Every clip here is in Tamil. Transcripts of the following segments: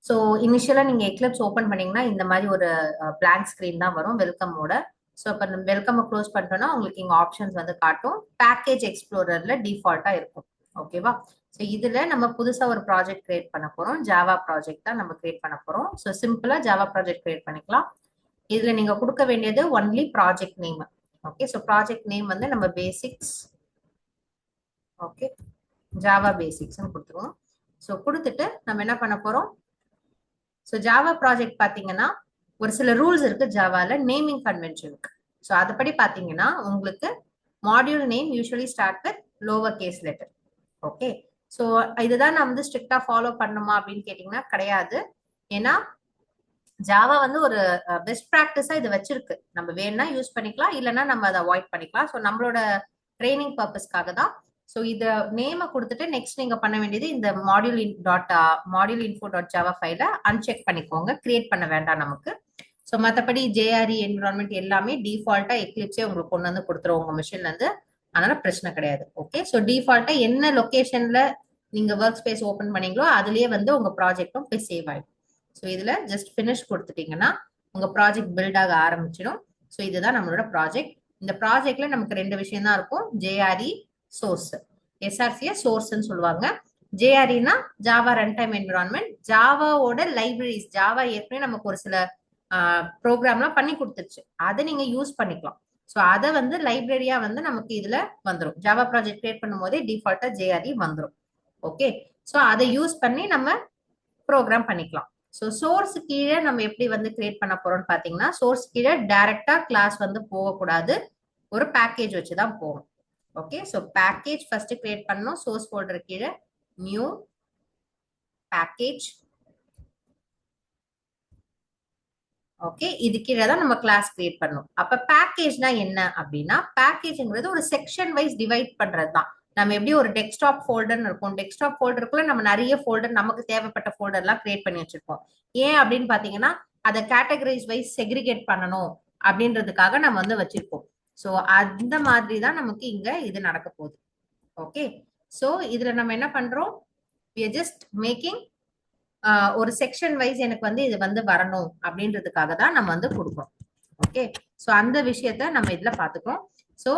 ஸோ இனிஷியலா நீங்க எக்லிப்ஸ் ஓபன் பண்ணீங்கன்னா இந்த மாதிரி ஒரு பிளாங்க் ஸ்கிரீன் தான் வரும் வெல்கமோட. ஸோ இப்போ வெல்கம் க்ளோஸ் பண்ணிட்டோம்னா உங்களுக்கு இங்க ஆப்ஷன்ஸ் வந்து காட்டும். பேக்கேஜ் எக்ஸ்ப்ளோரர்ல டிஃபால்ட்டா இருக்கும். ஓகேவா? ஸோ இதுல நம்ம புதுசா ஒரு ப்ராஜெக்ட் கிரியேட் பண்ண போறோம். ஜாவா ப்ராஜெக்ட் தான் நம்ம கிரியேட் பண்ண போறோம். ஸோ சிம்பிளா ஜாவா ப்ராஜெக்ட் கிரியேட் பண்ணிக்கலாம். இதுல நீங்க கொடுக்க வேண்டியது only project name. Okay, so project name வந்து நம்ம பேசிக்ஸ், ஓகே, ஜாவா பேசிக்ஸ்னு கொடுத்துருவோம். ஸோ கொடுத்துட்டு நம்ம என்ன பண்ண போறோம்? ஸோ ஜாவா ப்ராஜெக்ட் பாத்தீங்கன்னா ஒரு சில ரூல்ஸ் இருக்கு ஜாவால, நேமிங் கன்வென்ஷனுக்கு. ஸோ அதுபடி பாத்தீங்கன்னா உங்களுக்கு module name usually start with lower case letter. Okay, so இதுதான் நான் வந்து ஸ்ட்ரிக்டா ஃபாலோ பண்ணுமா அப்படின்னு கேட்டீங்கன்னா கிடையாது. ஏன்னா ஜாவா வந்து ஒரு பெஸ்ட் ப்ராக்டிஸா இது வச்சிருக்கு. நம்ம வேணா யூஸ் பண்ணிக்கலாம், இல்லைன்னா நம்ம அதை அவாய்ட் பண்ணிக்கலாம். ஸோ நம்மளோட ட்ரைனிங் பர்பஸ்க்காக தான். ஸோ இத நேம கொடுத்துட்டு நெக்ஸ்ட் நீங்க பண்ண வேண்டியது இந்த மாடியூல் இன்ஃபோ டாட் ஜாவா ஃபைல அன்செக் பண்ணிக்கோங்க. கிரியேட் பண்ண வேண்டாம் நமக்கு. ஸோ மற்றபடி ஜேஆர்இ என்விரான்மெண்ட் எல்லாமே டிஃபால்ட்டா எக்லிப்ஸே உங்களுக்கு கொண்டு வந்து கொடுத்துரும் உங்க மிஷின்ல இருந்து. அதனால பிரச்சனை கிடையாது. ஓகே, ஸோ டிஃபால்ட்டா என்ன லொகேஷன்ல நீங்க ஒர்க் ஸ்பேஸ் ஓபன் பண்ணீங்களோ அதுலயே வந்து உங்க ப்ராஜெக்டும் போய் சேவ் ஆயிடும். ஸோ இதுல ஜஸ்ட் ஃபினிஷ் கொடுத்துட்டீங்கன்னா உங்க ப்ராஜெக்ட் பில்ட் ஆக ஆரம்பிச்சிடும். ஸோ இதுதான் நம்மளோட ப்ராஜெக்ட். இந்த ப்ராஜெக்ட்ல நமக்கு ரெண்டு விஷயம் தான் இருக்கும். JRE, source. எஸ்ஆர்சிய சோர்ஸ்ன்னு சொல்லுவாங்க. ஜேஆர்இனா ஜாவா ரன் டைம் என்விரான்மெண்ட். ஜாவாவோட லைப்ரரிஸ், ஜாவா ஏற்கனவே நமக்கு ஒரு சில ப்ரோக்ராம்லாம் பண்ணி கொடுத்துருச்சு, அதை நீங்க யூஸ் பண்ணிக்கலாம். ஸோ அதை வந்து லைப்ரரியா வந்து நமக்கு இதுல வந்துடும். ஜாவா ப்ராஜெக்ட் கிரியேட் பண்ணும் போதே டிஃபால்ட்டா ஜேஆர்இ வந்துடும். ஓகே, ஸோ அதை யூஸ் பண்ணி நம்ம ப்ரோக்ராம் பண்ணிக்கலாம். ஸோ சோர்ஸ் கீழே நம்ம எப்படி வந்து கிரியேட் பண்ண போறோம்னு பாத்தீங்கன்னா, சோர்ஸ் கீழே டைரக்டா கிளாஸ் வந்து போகக்கூடாது, ஒரு பேக்கேஜ் வச்சுதான் போகணும். Okay, so package first create பண்ணணும். சோர்ஸ் ஃபோல்டர் கீழே நியூ பேக்கேஜ். ஓகே, இது கீழே தான் நம்ம கிளாஸ் கிரியேட் பண்ணணும். அப்ப பேக்கேஜ்னா என்ன அப்படின்னா, பேக்கேஜ்ங்கிறது ஒரு செக்ஷன் வைஸ் டிவைட் பண்றது தான். நம்ம எப்படி ஒரு டெஸ்க்டாப் ஃபோல்டர்னு இருக்கும், டெஸ்க்டாப் ஃபோல்டருக்குள்ள நம்ம நிறைய ஃபோல்டர், நமக்கு தேவைப்பட்ட ஃபோல்டர் எல்லாம் கிரியேட் பண்ணி வச்சிருப்போம். ஏன் அப்படின்னு பாத்தீங்கன்னா, அதை கேட்டகரைஸ் வைஸ் செக்ரிகேட் பண்ணணும் அப்படின்றதுக்காக நம்ம வந்து வச்சிருப்போம். ஸோ அந்த மாதிரி தான் நமக்கு இங்க இது நடக்க போகுது. ஓகே, ஸோ இதுல நம்ம என்ன பண்றோம், we are just making ஒரு செக்ஷன் வைஸ் எனக்கு வந்து இது வந்து வரணும் அப்படின்றதுக்காக தான் நம்ம வந்து கொடுப்போம். ஓகே, ஸோ அந்த விஷயத்த நம்ம இதுல பாத்துக்கோம். ஸோ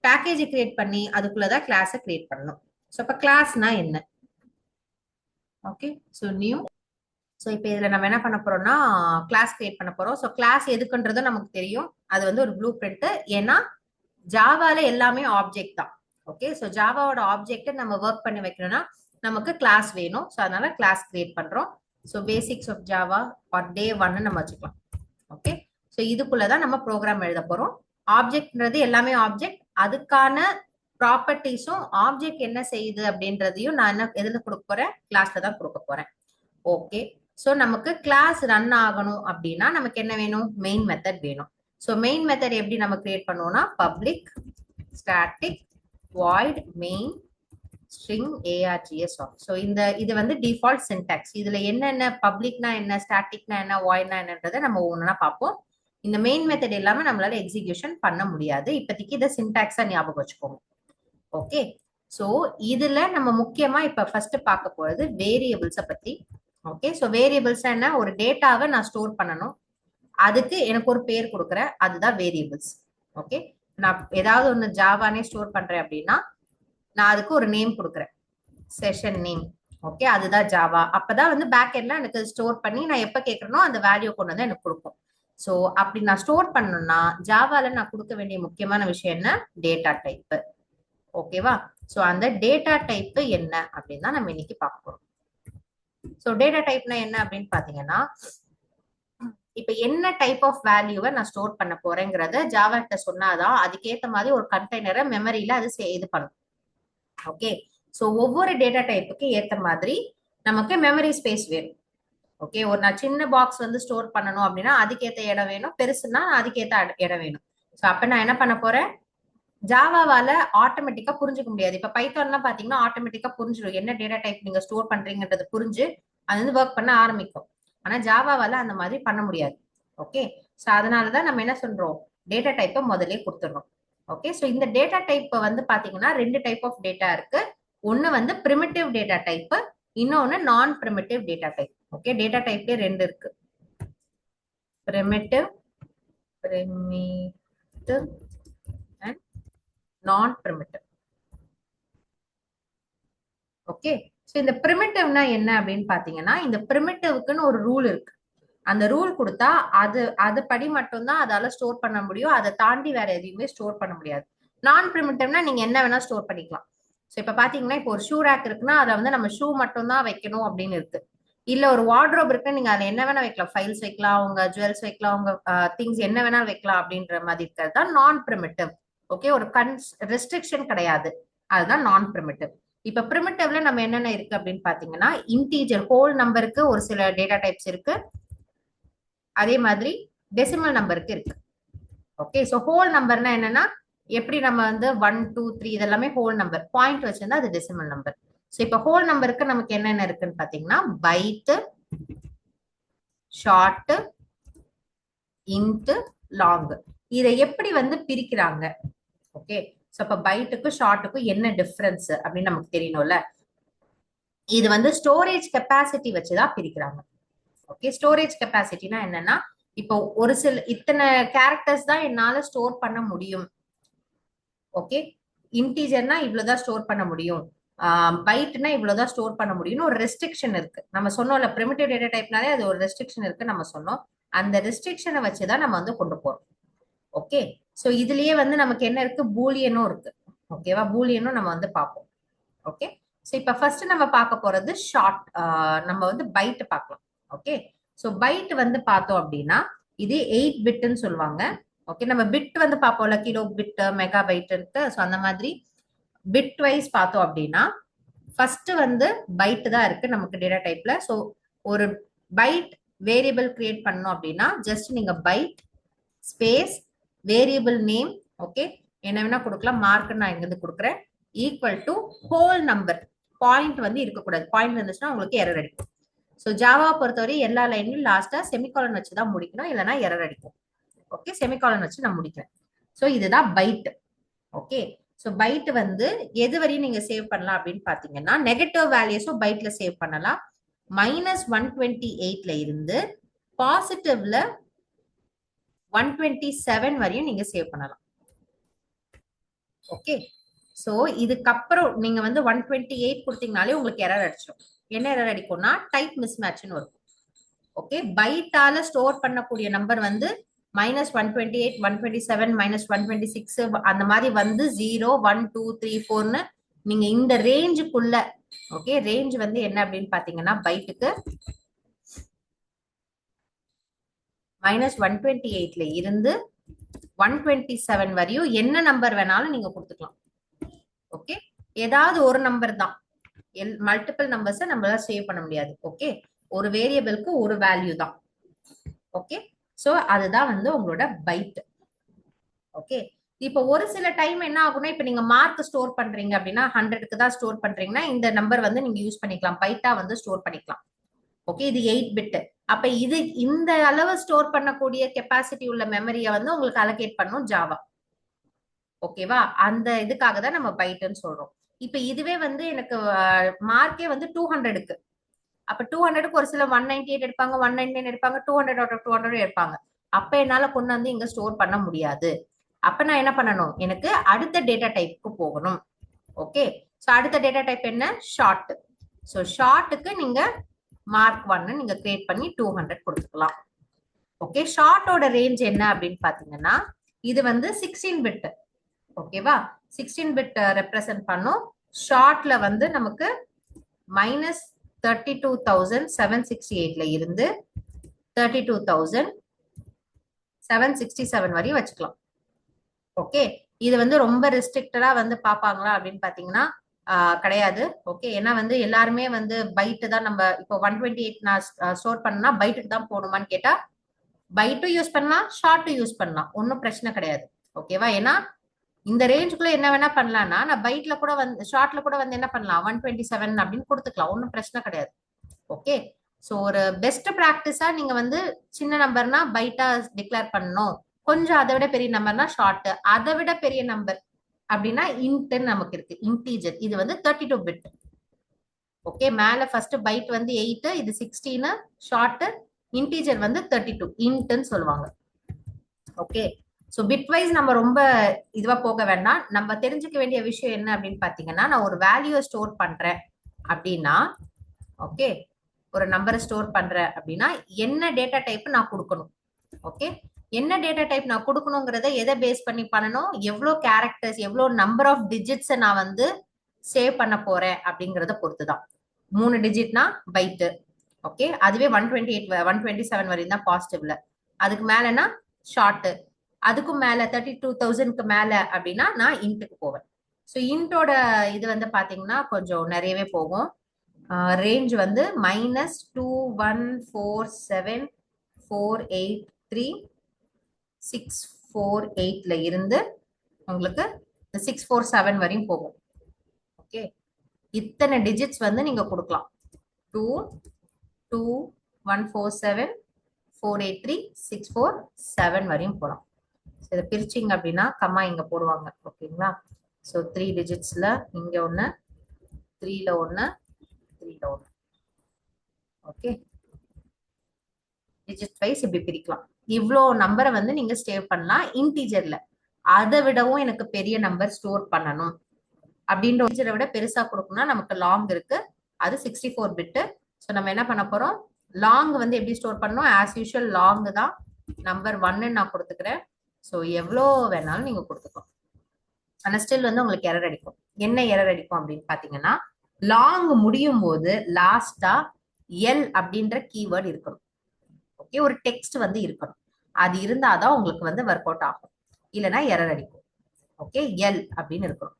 பேக்கேஜ் கிரியேட் பண்ணி அதுக்குள்ளதான் கிளாஸை கிரியேட் பண்ணணும். ஸோ இப்போ கிளாஸ்னா என்ன? Okay, so new. ஸோ இப்போ இதுல நம்ம என்ன பண்ண போறோம்னா கிளாஸ் கிரியேட் பண்ண போறோம். ஸோ கிளாஸ் எதுக்குன்றதும் நமக்கு தெரியும். அது வந்து ஒரு ப்ளூ பிரிண்ட். ஏன்னா ஜாவால எல்லாமே ஆப்ஜெக்ட் தான். ஓகே, ஸோ ஜாவாவோட ஆப்ஜெக்ட் நம்ம ஒர்க் பண்ணி வைக்கணும்னா நமக்கு கிளாஸ் வேணும். ஸோ அதனால கிளாஸ் கிரியேட் பண்றோம். So basics of Java are day 1 நம்ம வச்சுக்கலாம். ஓகே, ஸோ இதுக்குள்ளதான் நம்ம ப்ரோக்ராம் எழுத போறோம். ஆப்ஜெக்ட்ன்றது எல்லாமே ஆப்ஜெக்ட், அதுக்கான ப்ராப்பர்ட்டிஸும் ஆப்ஜெக்ட் என்ன செய்யுது அப்படின்றதையும் நான் என்ன எதுல கொடுக்க போறேன், கிளாஸ்ல தான் கொடுக்க போறேன். ஓகே, ஸோ நமக்கு கிளாஸ் ரன் ஆகணும் அப்படின்னா நமக்கு என்ன வேணும், மெயின் மெத்தட் வேணும். ஸோ மெயின் மெத்தட் எப்படி நம்ம கிரியேட் பண்ணுவோம்னா, public static void main string args of. So இது வந்து டிஃபால்ட் சின்டாக்ஸ். இதுல என்னென்ன பப்ளிக்னா என்ன, ஸ்டாட்டிக்னா என்ன, வாய்ட்னா என்னன்றதை நம்ம ஒவ்வொன்றா பார்ப்போம். இந்த மெயின் மெத்தட் எல்லாமே நம்மளால எக்ஸிகியூஷன் பண்ண முடியாது. இப்போதைக்கு இதை சின்டாக்ஸா ஞாபகம் வச்சுக்கோங்க. ஓகே, ஸோ இதுல நம்ம முக்கியமா இப்ப ஃபர்ஸ்ட் பார்க்க போறது வேரியபிள்ஸை பத்தி. ஓகே, ஸோ வேரியபிள்ஸ் என்ன, ஒரு டேட்டாவை நான் ஸ்டோர் பண்ணணும், அதுக்கு எனக்கு ஒரு பேர் கொடுக்குறேன், அதுதான் வேரியபிள்ஸ். ஓகே, நான் ஏதாவது ஒன்று ஜாவானே ஸ்டோர் பண்றேன் அப்படின்னா நான் அதுக்கு ஒரு நேம் கொடுக்குறேன், செஷன் நேம். ஓகே, அதுதான் ஜாவா. அப்பதான் வந்து பேக் எண்ட்ல எனக்கு ஸ்டோர் பண்ணி நான் எப்ப கேட்கறனோ அந்த வேல்யூ கொண்டு வந்து எனக்கு கொடுக்கும். ஸோ அப்படி நான் ஸ்டோர் பண்ணணும்னா ஜாவால நான் கொடுக்க வேண்டிய முக்கியமான விஷயம் என்ன, டேட்டா டைப். ஓகேவா? ஸோ அந்த டேட்டா டைப் என்ன அப்படின்னு தான் நம்ம இன்னைக்கு பார்க்க போறோம். ஸோ டேட்டா டைப்னா என்ன அப்படின்னு பாத்தீங்கன்னா, இப்ப என்ன டைப் ஆஃப் வேல்யூவை நான் ஸ்டோர் பண்ண போறேங்கிறத ஜாவாட்ட சொன்னாதான் அதுக்கேற்ற மாதிரி ஒரு கண்டெய்னரை மெமரியில அது இது பண்ணும். ஓகே, ஸோ ஒவ்வொரு டேட்டா டைப்புக்கு ஏற்ற மாதிரி நமக்கு மெமரி ஸ்பேஸ் வேணும். ஓகே, ஒரு நான் சின்ன பாக்ஸ் வந்து ஸ்டோர் பண்ணணும் அப்படின்னா அதுக்கேற்ற இடம் வேணும், பெருசுன்னா அதுக்கேற்ற இடம் வேணும். ஸோ அப்ப நான் என்ன பண்ண போறேன், ஜாவாவால ஆட்டோமேட்டிக்கா புரிஞ்சுக்க முடியாது. இப்ப பைத்தான்லாம் பாத்தீங்கன்னா ஆட்டோமேட்டிக்கா புரிஞ்சிடும், என்ன டேட்டா டைப் நீங்க ஸ்டோர் பண்றீங்கன்றது புரிஞ்சு அது வந்து ஒர்க் பண்ண ஆரம்பிக்கும். ஆனா ஜாவாவால அந்த மாதிரி பண்ண முடியாது. ஓகே, ஸோ அதனாலதான் நம்ம என்ன சொல்றோம், டேட்டா டைப்பை முதல்ல கொடுத்துடணும். ஓகே, ஸோ இந்த டேட்டா டைப் வந்து பாத்தீங்கன்னா ரெண்டு டைப் ஆஃப் டேட்டா இருக்கு. ஒன்னு வந்து பிரிமிட்டிவ் டேட்டா டைப், இன்னொன்னு non primitive data type. Okay, data டைப்லயே ரெண்டு இருக்கு, primitive primitive and non primitive. Okay, so இந்த primitive-னா என்ன அப்படின்னு பாத்தீங்கன்னா, இந்த primitive-க்குன்னு ஒரு ரூல் இருக்கு. அந்த ரூல் கொடுத்தா அது படி மட்டும்தான் அதால ஸ்டோர் பண்ண முடியும். அதை தாண்டி வேற எதையுமே ஸ்டோர் பண்ண முடியாது. நான் பிரிமிட்டிவ்னா நீங்க என்ன வேணா ஸ்டோர் பண்ணிக்கலாம். சோ இப்ப பாத்தீங்கன்னா, இப்போ ஒரு ஷூ ரேக் இருக்குன்னா அதை வந்து நம்ம ஷூ மட்டும் தான் வைக்கணும் அப்படின்னு இருக்கு. இல்ல ஒரு வார்ட்ரோப் இருக்கு, நீங்க அதை என்ன வேணா வைக்கலாம், ஃபைல்ஸ் வைக்கலாம், உங்க ஜுவல்ஸ் வைக்கலாம், உங்க திங்ஸ் என்ன வேணா வைக்கலாம் அப்படின்ற மாதிரி இருக்கிறது தான் நான் பிரிமிட்டிவ். ஓகே, ஒரு ரெஸ்ட்ரிக்ஷன் கிடையாது, அதுதான் நான் பிரிமிட்டிவ். இப்ப பிரிமிட்டிவ்ல நம்ம என்னென்ன இருக்கு அப்படின்னு பாத்தீங்கன்னா, இன்டீஜர் ஹோல் நம்பருக்கு ஒரு சில டேட்டா டைப்ஸ் இருக்கு, அதே மாதிரி டெசிமல் நம்பருக்கு இருக்கு. ஓகே, சோ ஹோல் நம்பர்னா என்னன்னா, எப்படி நம்ம வந்து 1 2 3 இதெல்லாமே ஹோல் நம்பர், பாயிண்ட் வச்சிருந்தா அது டெசிமல் நம்பர். சோ இப்ப ஹோல் நம்பருக்கு நமக்கு என்னென்ன இருக்குன்னு பாத்தீங்கன்னா, பைட், ஷார்ட், இன்ட், லாங். இதை எப்படி வந்து பிரிக்கிறாங்க? ஓகே, சோ இப்ப பைட்டுக்கும் ஷார்ட்டுக்கும் என்ன டிஃபரன்ஸ் அப்படின்னு நமக்கு தெரியணும்ல. இது வந்து ஸ்டோரேஜ் கெப்பாசிட்டி வச்சுதான் பிரிக்கிறாங்க. ஓகே, ஸ்டோரேஜ் கெப்பாசிட்டினா என்னன்னா, இப்போ ஒரு சில இத்தனை கேரக்டர்ஸ் தான் என்னால ஸ்டோர் பண்ண முடியும். ஓகே, இன்டீஜர்னா இவ்வளவுதான் ஸ்டோர் பண்ண முடியும், பைட்னா இவ்வளவுதான் ஸ்டோர் பண்ண முடியும்னு ஒரு ரெஸ்ட்ரிக்ஷன் இருக்கு. நம்ம சொன்னோம்ல, பிரிமிட்டிவ் டேட்டா டைப்னாலே அது ஒரு ரெஸ்ட்ரிக்ஷன் இருக்கு நம்ம சொன்னோம். அந்த ரெஸ்ட்ரிக்ஷனை வச்சுதான் நம்ம வந்து கொண்டு போறோம். ஓகே, சோ இதுலயே வந்து நமக்கு என்ன இருக்கு, பூலியனும் இருக்கு. ஓகேவா, பூலியனும் நம்ம வந்து பார்ப்போம். ஓகே, சோ இப்ப ஃபர்ஸ்ட் நம்ம பார்க்க போறது ஷார்ட், நம்ம வந்து பைட் பார்க்கலாம். ஓகே, சோ பைட் வந்து பார்த்தோம் அப்படின்னா இது 8 பிட்னு சொல்லுவாங்க. ஓகே, நம்ம பிட் வந்து பார்ப்போம்ல, கிலோ பிட், மெகா பைட்ன்ட்டு. சோ அந்த மாதிரி பிட் வைஸ் பார்த்தோம் அப்படின்னா ஃபர்ஸ்ட் வந்து பைட் தான் இருக்கு நமக்கு டேட்டா டைப்ல. சோ ஒரு பைட் வேரியபிள் கிரியேட் பண்ணணும் அப்படின்னா ஜஸ்ட் நீங்க byte space variable name, okay, என்ன வேணா கொடுக்கலாம், மார்க் நான் இங்க இருந்து கொடுக்குறேன், equal to whole number. Point வந்து இருக்கக்கூடாது, பாயிண்ட் இருந்துச்சுன்னா உங்களுக்கு எரர் அடிக்கும். சோ ஜாவா பொறுத்தவரை எல்லா லைன்லயும் லாஸ்டா செமிகாலன் வச்சுதான் முடிக்கணும், இல்லைன்னா எரர் அடிக்கும். ஓகே, செமிகாலன் வச்சு நான் முடிக்கிறேன். சோ இதுதான் பைட். ஓகே, சோ பைட் வந்து எது வரையும் நீங்க சேவ் பண்ணலாம் அப்படின்னு பாத்தீங்கன்னா, நெகட்டிவ் வேல்யூஸும் பைட்ல சேவ் பண்ணலாம். -128ல இருந்து பாசிட்டிவ்ல 127 வரையும் நீங்க சேவ் பண்ணலாம். ஓகே, சோ இதுக்கப்புறம் நீங்க வந்து 128 கொடுத்தீங்கனாலே உங்களுக்கு எரர் அடிச்சிடும். என்ன எரர் அடிக்கும்னா டைப் மிஸ்மேட்ச்னு வரும். ஓகே, பைட்டால ஸ்டோர் பண்ணக்கூடிய நம்பர் வந்து -128, 127, -126 அந்த மாதிரி வந்து 0 1 2 3 4ன்னு நீங்க இந்த ரேஞ்சுக்குள்ள. ஓகே, ரேஞ்ச் வந்து என்ன அப்படின்னு பாத்தீங்கன்னா, பைட்டுக்கு -128ல இருந்து 127 வரையும் என்ன நம்பர் வேணாலும் நீங்க கொடுத்துக்கலாம். ஓகே, ஏதாவது ஒரு நம்பர் தான், மல்டிபிள் நம்பர்ஸ் நம்மளால சேவ் பண்ண முடியாது. ஓகே, ஒரு வேரியபிளுக்கு ஒரு வேல்யூ தான். ஓகே, சோ அதுதான் வந்து உங்களோட பைட். ஓகே, இப்போ ஒரு சில டைம் என்ன ஆகும்னா, இப்ப நீங்க மார்க் ஸ்டோர் பண்றீங்க அப்படின்னா 100க்கு தான் ஸ்டோர் பண்றீங்கன்னா இந்த நம்பர் வந்து நீங்க யூஸ் பண்ணிக்கலாம், பைட்டா வந்து ஸ்டோர் பண்ணிக்கலாம். ஓகே, இது 8 பிட். அப்ப இது இந்த அளவு ஸ்டோர் பண்ணக்கூடிய கெப்பாசிட்டி உள்ள மெமரியை வந்து உங்களுக்கு அலோகேட் பண்ணும் ஜாவா. ஓகேவா, அந்த இதுக்காக தான் நம்ம பைட்னு சொல்றோம். இப்ப இதுவே வந்து எனக்கு மார்க்கே வந்து 200க்கு, அப்ப 200க்கு ஒரு சில 198 எடுப்பாங்க, 199 எடுப்பாங்க, 200 out of 200 எடுப்பாங்க. அப்ப என்னால கொண்டு வந்து இங்க ஸ்டோர் பண்ண முடியாது. அப்ப நான் என்ன பண்ணணும், எனக்கு அடுத்த டேட்டா டைப்புக்கு போகணும். ஓகே, சோ அடுத்த டேட்டா டைப் என்ன, ஷார்ட். சோ ஷார்ட்டுக்கு நீங்க மார்க் 1 நீங்க கிரியேட் பண்ணி 200 கொடுத்துக்கலாம். ஓகே, ஷார்ட்டோட ரேஞ்ச் என்ன அப்படின்னு பாத்தீங்கன்னா, இது வந்து 16 பிட். ஓகேவா, 16 பிட் ரெப்ரசன்ட் பண்ணும். ஷார்ட்ல வந்து நமக்கு -32,768ல இருந்து 32,767 வரையும் வச்சுக்கலாம். ஓகே, இது வந்து ரொம்ப ரெஸ்ட்ரிக்டடா வந்து பாப்பாங்களா அப்படின்னு பாத்தீங்கன்னா கிடையாது. ஓகே, ஏன்னா வந்து எல்லாருமே வந்து பைட்டு தான், நம்ம இப்போ 128 நான் ஸ்டோர் பண்ணா பைட்டுக்கு தான் போகணுமான்னு கேட்டா பைட்டும் யூஸ் பண்ணலாம், ஷார்ட்டும் யூஸ் பண்ணலாம், ஒன்னும் பிரச்சனை கிடையாது. ஓகேவா, ஏன்னா இந்த ரேஞ்சுக்குள்ள என்ன வேணா பண்ணலாம்னா நான் பைட்ல கூட வந்து ஷார்ட்ல கூட வந்து என்ன பண்ணலாம், 127 அப்படின்னு கொடுத்துக்கலாம், ஒன்னும் பிரச்சனை கிடையாது. ஓகே, சோ ஒரு பெஸ்ட் பிராக்டிஸா நீங்க வந்து சின்ன நம்பர்னா பைட்டா டிக்ளேர் பண்ணணும், கொஞ்சம் அதை விட பெரிய நம்பர்னா ஷார்ட், அதை விட பெரிய நம்பர் அப்படின்னா இன்ட்னு நமக்கு இருக்கு, இன்டீஜர். இது வந்து 32 பிட். ஓகே, மேல ஃபர்ஸ்ட் பைட் வந்து 8, இது 16, ஷார்ட், இன்டீஜர் வந்து 32 இன்ட்னு சொல்லுவாங்க. ஓகே, ஸோ பிட்வைஸ் நம்ம ரொம்ப இதுவா போக வேண்டாம். நம்ம தெரிஞ்சுக்க வேண்டிய விஷயம் என்ன அப்படின்னு பாத்தீங்கன்னா, நான் ஒரு வேல்யூ ஸ்டோர் பண்றேன் அப்படின்னா, ஓகே, ஒரு நம்பரை ஸ்டோர் பண்றேன் அப்படின்னா என்ன டேட்டா டைப் நான் கொடுக்கணும். ஓகே, என்ன டேட்டா டைப் நான் கொடுக்கணுங்கிறத எதை பேஸ் பண்ணி பண்ணணும், எவ்வளோ கேரக்டர்ஸ், எவ்வளோ நம்பர் ஆஃப் டிஜிட்ஸை நான் வந்து சேவ் பண்ண போறேன் அப்படிங்கறத பொறுத்துதான். 3 டிஜிட்னா பைட்டு. ஓகே, அதுவே 128 127 வரையும் தான் பாசிட்டிவ்ல. அதுக்கு மேலனா ஷார்ட், அதுக்கும் மேல 32,000க்கு மேல அப்படின்னா நான் இன்ட்டுக்கு போவேன். ஸோ இன்ட்டோட இது வந்து பாத்தீங்கன்னா கொஞ்சம் நிறையவே போகும். ரேஞ்ச் வந்து -2147483,648ல இருந்து உங்களுக்கு 647 வரையும் போகும். ஓகே, இத்தனை டிஜிட்ஸ் வந்து நீங்க கொடுக்கலாம். 22147483647 வரையும் போலாம். இதை பிரிச்சிங்க அப்படின்னா கம்மா இங்க போடுவாங்க. ஓகேங்களா, ஸோ 3 டிஜிட்ஸ்ல இங்க ஒண்ணு, 3ல ஒண்ணு, 3ல ஒண்ணு. ஓகே, டிஜிட் வைஸ் இப்படி பிரிக்கலாம். இவ்வளோ நம்பரை வந்து நீங்க ஸ்டேவ் பண்ணலாம் இன்டீஜர்ல. அதை விடவும் எனக்கு பெரிய நம்பர் ஸ்டோர் பண்ணணும் அப்படின்ற இன்டீஜரை விட பெருசா கொடுக்கணும்னா நமக்கு லாங் இருக்கு, அது 64 பிட்டு. ஸோ நம்ம என்ன பண்ண போறோம், லாங் வந்து எப்படி ஸ்டோர் பண்ணணும், ஆஸ் யூஷுவல் லாங் தான். நம்பர் 1 நான் கொடுத்துக்கிறேன். ஸோ எவ்வளோ வேணாலும் நீங்க கொடுத்துக்கலாம். ஆனா ஸ்டில் வந்து உங்களுக்கு எரர் அடிக்கும். என்ன எரர் அடிக்கும் அப்படின்னு பாத்தீங்கன்னா, லாங் முடியும் போது லாஸ்டா எல் அப்படின்ற கீவேர்டு இருக்கணும். ஓகே, ஒரு டெக்ஸ்ட் வந்து இருக்கணும். அது இருந்தாதான் உங்களுக்கு வந்து ஒர்க் அவுட் ஆகும், இல்லைன்னா எரர் அடிக்கும். ஓகே, எல் அப்படின்னு இருக்கணும்.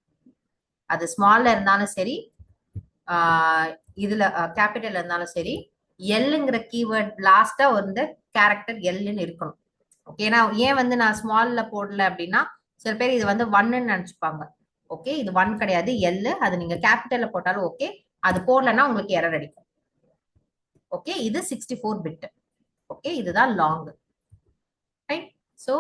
அது ஸ்மால்ல இருந்தாலும் சரி, இதுல கேபிட்டல் இருந்தாலும் சரி, எல்லுங்கிற கீவேர்ட் லாஸ்டா வந்து கேரக்டர் எல்லுன்னு இருக்கணும். ஓகே, ஏன் வந்து நான் ஸ்மால்ல போடல அப்படின்னா, சில பேர் இது வந்து 1ன்னு நினைச்சுப்பாங்க. ஓகே, இது 1 கிடையாது, எல். அது நீங்க கேபிட்டல்ல போட்டாலும் ஓகே, அது போடலன்னா உங்களுக்கு எரர் அடிக்கும். ஓகே, இது 64 பிட். ஓகே, இதுதான் லாங். ரைட், ஸோ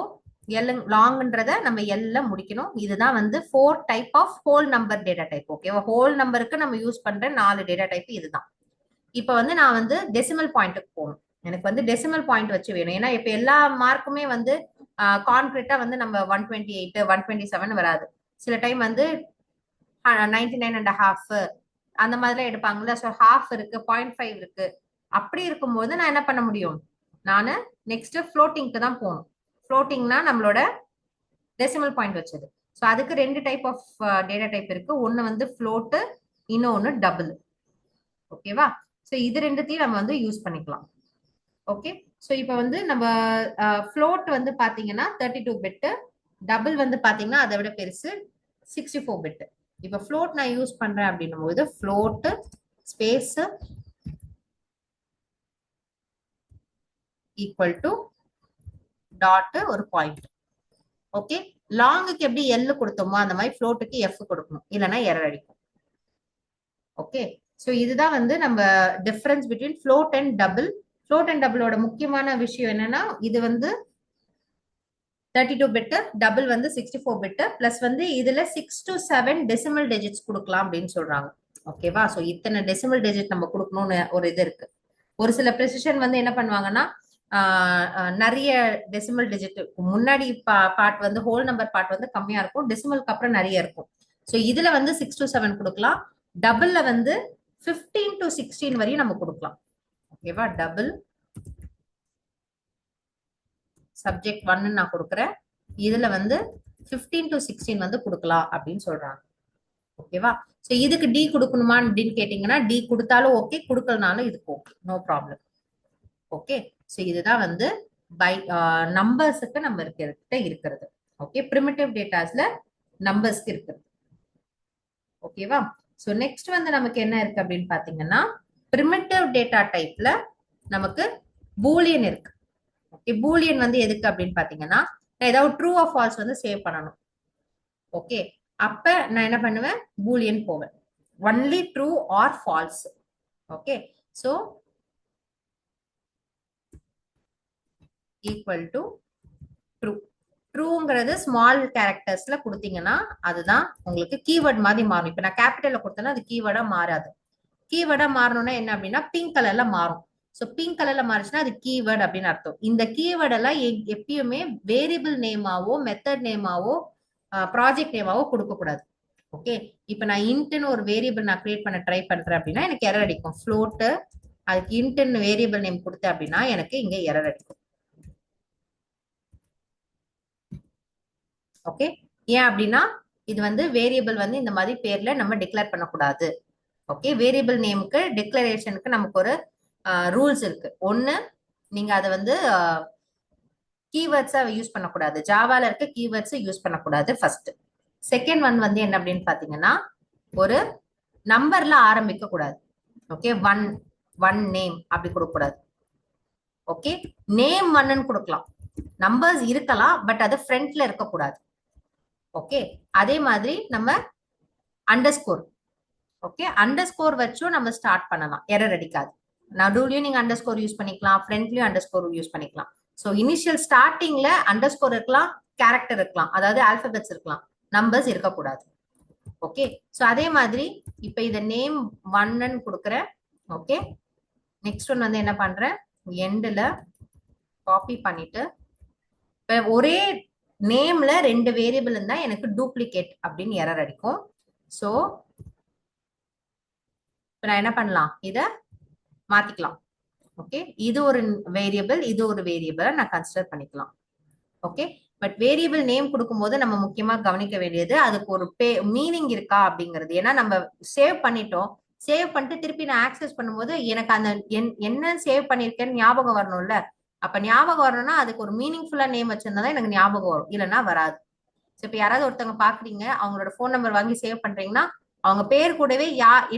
எல் லாங்ன்றத நம்ம எல்ல முடிக்கணும். இதுதான் வந்து 4 type of whole number data type. ஓகேவா, ஹோல் நம்பருக்கு நம்ம யூஸ் பண்ற 4 டேட்டா டைப் இதுதான். இப்போ வந்து நான் வந்து டெசிமல் பாயிண்ட்டுக்கு போகணும். எனக்கு வந்து டெசிமல் பாயிண்ட் வச்சு வேணும். ஏன்னா இப்ப எல்லா மார்க்குமே வந்து கான்கிரீட்டா வந்து நம்ம 128 127 வராது. சில டைம் வந்து 99.5 அந்த மாதிரிலாம் எடுப்பாங்கல்ல. ஸோ ஹாஃப் இருக்கு, 0.5 இருக்கு. அப்படி இருக்கும்போது நான் என்ன பண்ண முடியும், நான் நெக்ஸ்ட் ஃப்ளோட்டிங்க்கு தான் போகணும். ஃப்ளோட்டிங்னா நம்மளோட டெசிமல் பாயிண்ட் வச்சது. ஸோ அதுக்கு 2 டைப் ஆஃப் டேட்டா டைப் இருக்கு. ஒன்னு வந்து ஃப்ளோட்டு, இன்னொன்னு டபுள். ஓகேவா, ஸோ இது ரெண்டுத்தையும் நம்ம வந்து யூஸ் பண்ணிக்கலாம். ஓகே, ஸோ இப்போ வந்து நம்ம ஃப்ளோட் வந்து பாத்தீங்கன்னா 32 பிட், டபுள் வந்து பாத்தீங்கன்னா அதை விட பெருசு 64 பிட். இப்போ ஃப்ளோட் நான் யூஸ் பண்றேன் அப்படின்னும் போது float space equal to dot ஒரு பாயிண்ட். ஓகே, லாங்குக்கு எப்படி எல் கொடுத்தோமோ அந்த மாதிரி ஃப்ளோட்டுக்கு எஃப் கொடுக்கணும், இல்லைன்னா எரர் அடிக்கும். ஓகே, ஸோ இதுதான் வந்து நம்ம difference between float and double. Float and டபுளோட முக்கியமான விஷயம் என்னன்னா, இது வந்து 32 பிட், டபுள் வந்து 64 பிட், பிளஸ் வந்து இதுல 6 to 7 டெசிமல் டிஜிட்ஸ் கொடுக்கலாம் அப்படின்னு சொல்றாங்க. ஓகேவா, ஸோ இத்தனை டெசிமல் டிஜிட் நம்ம கொடுக்கணும்னு ஒரு இது இருக்கு. ஒரு சில ப்ரெசிஷன் வந்து என்ன பண்ணுவாங்கன்னா, நிறைய டெசிமல் டிஜிட் முன்னாடி பார்ட் வந்து ஹோல் நம்பர் பார்ட் வந்து கம்மியா இருக்கும், டெசிமலுக்கு அப்புறம் நிறைய இருக்கும். ஸோ இதுல வந்து 6 to 7 கொடுக்கலாம், டபுள்ல வந்து 15 to 16 வரையும் நம்ம கொடுக்கலாம். ஓகேவா, டபுள் சப்ஜெக்ட் 1 நான் கொடுக்குறேன், இதுல வந்து 15 to 16 வந்து கொடுக்கலாம் அப்படின்னு சொல்றாங்க. ஓகேவா, சோ இதுக்கு டி கொடுக்கணுமா அப்படின்னு கேட்டீங்கன்னா, டி கொடுத்தாலும் ஓகே, கொடுக்கலனாலும் இதுக்கு okay, no problem. Okay, so இதுதான் வந்து பை நம்பர்ஸுக்கு நம்ம இருக்கிறது. ஓகே, பிரிமிட்டிவ் டேட்டாஸ்ல நம்பர்ஸ்க்கு இருக்கிறது. ஓகேவா, சோ நெக்ஸ்ட் வந்து நமக்கு என்ன இருக்கு அப்படின்னு பாத்தீங்கன்னா, பிரிமிட்டிவ் டேட்டா டைப்ல நமக்கு பூலியன் இருக்கு. ஓகே, பூலியன் வந்து எதுக்கு அப்படின்னு பாத்தீங்கன்னா, ஏதாவது ட்ரூ ஆர் ஃபால்ஸ் வந்து சேவ் பண்ணணும். ஓகே, அப்ப நான் என்ன பண்ணுவேன், பூலியன் போவேன், only true or false. Okay, so equal to true. ட்ரூங்கிறது ஸ்மால் கேரக்டர்ஸ்ல கொடுத்தீங்கன்னா அதுதான் உங்களுக்கு கீவேர்ட் மாதிரி மாறும். இப்ப நான் கேபிட்டல்ல கொடுத்தேன்னா அது கீவேர்டா மாறாது. கீவேர்டா மாறணும்னா என்ன அப்படின்னா பிங்க் கலர்ல மாறும். ஸோ பிங்க் கலர்ல மாறிச்சுன்னா அது கீவேர்ட் அப்படின்னு அர்த்தம். இந்த கீவேர்ட் எல்லாம் எப்பயுமே வேரியபிள் நேமாவோ மெத்தட் நேமாவோ ப்ராஜெக்ட் நேமாவோ கொடுக்க கூடாது. ஓகே, இப்ப நான் இன்ட்னு ஒரு வேரியபிள் நான் கிரியேட் பண்ண ட்ரை பண்றேன் அப்படின்னா எனக்கு எரர் அடிக்கும். ஃப்ளோட் அதுக்கு இன்ட்னு வேரியபிள் நேம் கொடுத்தேன் அப்படின்னா எனக்கு இங்க எரர் அடிக்கும். ஓகே, ஏன் அப்படின்னா இது வந்து வேரியபிள் வந்து இந்த மாதிரி பேர்ல நம்ம டிக்ளேர் பண்ணக்கூடாது. ஓகே, வேரியபிள் நேமுக்கு டிக்ளரேஷனுக்கு நமக்கு ஒரு ரூல்ஸ் இருக்கு. ஒன்னு, நீங்க அதை வந்து கீவேர்ட்ஸா யூஸ் பண்ணக்கூடாது. ஜாவால இருக்க கீவேர்ட்ஸ் யூஸ் பண்ணக்கூடாது ஃபர்ஸ்ட். செகண்ட் ஒன் வந்து என்ன அப்படின்னு பாத்தீங்கன்னா ஒரு நம்பர்ல ஆரம்பிக்க கூடாது. ஓகே, ஒன் நேம் அப்படி கொடுக்க கூடாது. ஓகே, நேம் ஒன்னு கொடுக்கலாம், நம்பர்ஸ் இருக்கலாம், பட் அது ஃப்ரண்ட்ல இருக்கக்கூடாது. ஓகே, அதே மாதிரி நம்ம அண்டர்ஸ்கோர், ஓகே, அண்டர்ஸ்கோர் வச்சும் நம்ம ஸ்டார்ட் பண்ணலாம், எரர் அடிக்காது. நடுவுலயும் நீங்க அண்டர்ஸ்கோர் யூஸ் பண்ணிக்கலாம், ஃப்ரண்ட்லயும் அண்டர்ஸ்கோர் யூஸ் பண்ணிக்கலாம். ஸோ இனிஷியல் ஸ்டார்டிங்ல அண்டர்ஸ்கோர் இருக்கலாம், கேரக்டர் இருக்கலாம், அதாவது ஆல்பபெட்ஸ் இருக்கலாம், நம்பர்ஸ் இருக்கக்கூடாது. ஓகே, ஸோ அதே மாதிரி இப்ப இத நேம் ஒன்னு கொடுக்குறேன். ஓகே, நெக்ஸ்ட் ஒன் வந்து என்ன பண்றேன், எண்ட்ல காப்பி பண்ணிட்டு இப்ப ஒரே நேம்ல 2 வேரியபிள் இருந்தா எனக்கு டூப்ளிகேட் அப்படின்னு எரர் அடிக்கும். ஸோ இப்ப நான் என்ன பண்ணலாம், இத மாத்திக்கலாம். ஓகே, இது ஒரு வேரியபிள், இது ஒரு வேரியபிளை நான் கன்சிடர் பண்ணிக்கலாம். ஓகே, பட் வேரியபிள் நேம் கொடுக்கும்போது நம்ம முக்கியமா கவனிக்க வேண்டியது அதுக்கு ஒரு மீனிங் இருக்கா அப்படிங்கிறது. ஏன்னா நம்ம சேவ் பண்ணிட்டோம், சேவ் பண்ணிட்டு திருப்பி நான் ஆக்சஸ் பண்ணும்போது எனக்கு அந்த என்ன சேவ் பண்ணிருக்கேன்னு ஞாபகம் வரணும்ல. அப்ப ஞாபகம் வரணும்னா அதுக்கு ஒரு மீனிங்ஃபுல்லா நேம் வச்சிருந்தா தான் எனக்கு ஞாபகம் வரும், இல்லைன்னா வராது. ஸோ இப்ப யாராவது ஒருத்தவங்க பாக்குறீங்க, அவங்களோட போன் நம்பர் வாங்கி சேவ் பண்றீங்கன்னா அவங்க பேர் கூடவே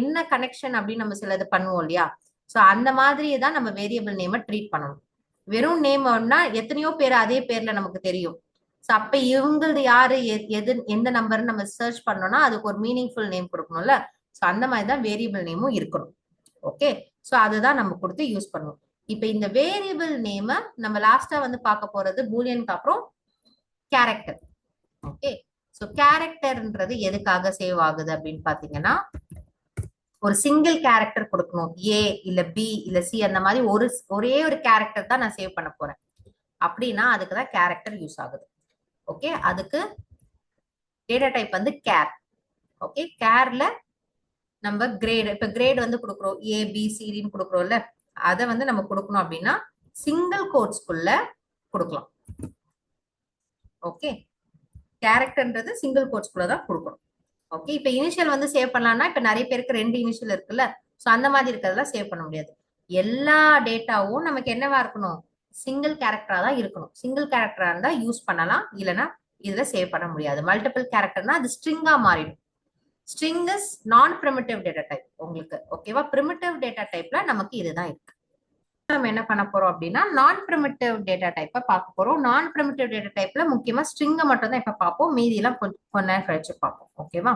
என்ன கனெக்ஷன் அப்படின்னு நம்ம சிலது பண்ணுவோம் இல்லையா. ஸோ அந்த மாதிரி தான் நம்ம வேரியபிள் நேமை ட்ரீட் பண்ணணும். வெறும் நேம்னா எத்தனையோ பேர் அதே பேர்ல நமக்கு தெரியும். ஸோ அப்ப இவங்களது யாரு எந்த நம்பர்னு நம்ம சர்ச் பண்ணோம்னா அதுக்கு ஒரு மீனிங்ஃபுல் நேம் கொடுக்கணும்ல. ஸோ அந்த மாதிரி தான் வேரியபிள் நேமும் இருக்கணும். ஓகே, ஸோ அதுதான் நம்ம கொடுத்து யூஸ் பண்ணுவோம். இப்ப இந்த வேரியபிள் நேம நம்ம லாஸ்டா வந்து பார்க்க போறது பூலியனுக்கு அப்புறம் கேரக்டர். ஓகே, ஸோ கேரக்டர்ன்றது எதுக்காக சேவ் ஆகுது அப்படின்னு பாத்தீங்கன்னா ஒரு சிங்கிள் கேரக்டர் கொடுக்கணும், ஏ இல்ல பி இல்ல சி அந்த மாதிரி ஒரே ஒரு கேரக்டர் தான் நான் சேவ் பண்ண போறேன் அப்படின்னா அதுக்குதான் கேரக்டர் யூஸ் ஆகுது. ஓகே, அதுக்கு டேட்டா டைப் வந்து கேர். ஓகே, கேர்ல நம்ம கிரேட், இப்ப கிரேட் வந்து கொடுக்குறோம், ஏ பி சின்னு கொடுக்குறோம்ல, அதை வந்து நம்ம கொடுக்கணும் அப்படின்னா சிங்கிள் கோட்ஸ்குள்ள கொடுக்கலாம். ஓகே, கேரக்டர்ன்றது சிங்கிள் கோட்ஸ்குள்ள தான் கொடுக்கணும். ஓகே, இப்ப இனிஷியல் வந்து சேவ் பண்ணலாம்னா இப்ப நிறைய பேருக்கு 2 இனிஷியல் இருக்குல்ல, சோ அந்த மாதிரி இருக்கிறதெல்லாம் சேவ் பண்ண முடியாது. எல்லா டேட்டாவும் நமக்கு என்னவா இருக்கணும், சிங்கிள் கேரக்டரா தான் இருக்கணும். சிங்கிள் கேரக்டரா இருந்தா யூஸ் பண்ணலாம், இல்லைன்னா இதுல சேவ் பண்ண முடியாது. மல்டிபிள் கேரக்டர்னா அது ஸ்ட்ரிங்கா மாறிடும். ஸ்ட்ரிங் இஸ் நான் பிரிமிட்டிவ் டேட்டா டைப் உங்களுக்கு. ஓகேவா, பிரிமிட்டிவ் டேட்டா டைப்ல நமக்கு இதுதான் இருக்கு. நம்ம என்ன பண்ண போறோம் அப்படின்னா நான் பிரிமிட்டிவ் டேட்டா டைப்பை பார்க்க போறோம். நான் பிரிமிட்டிவ் டேட்டா டைப்ல முக்கியமா ஸ்ட்ரிங்கை மட்டும் தான் இப்ப பார்ப்போம், மீதி எல்லாம் கொஞ்ச நேரம் கழிச்சு பார்ப்போம். ஓகேவா,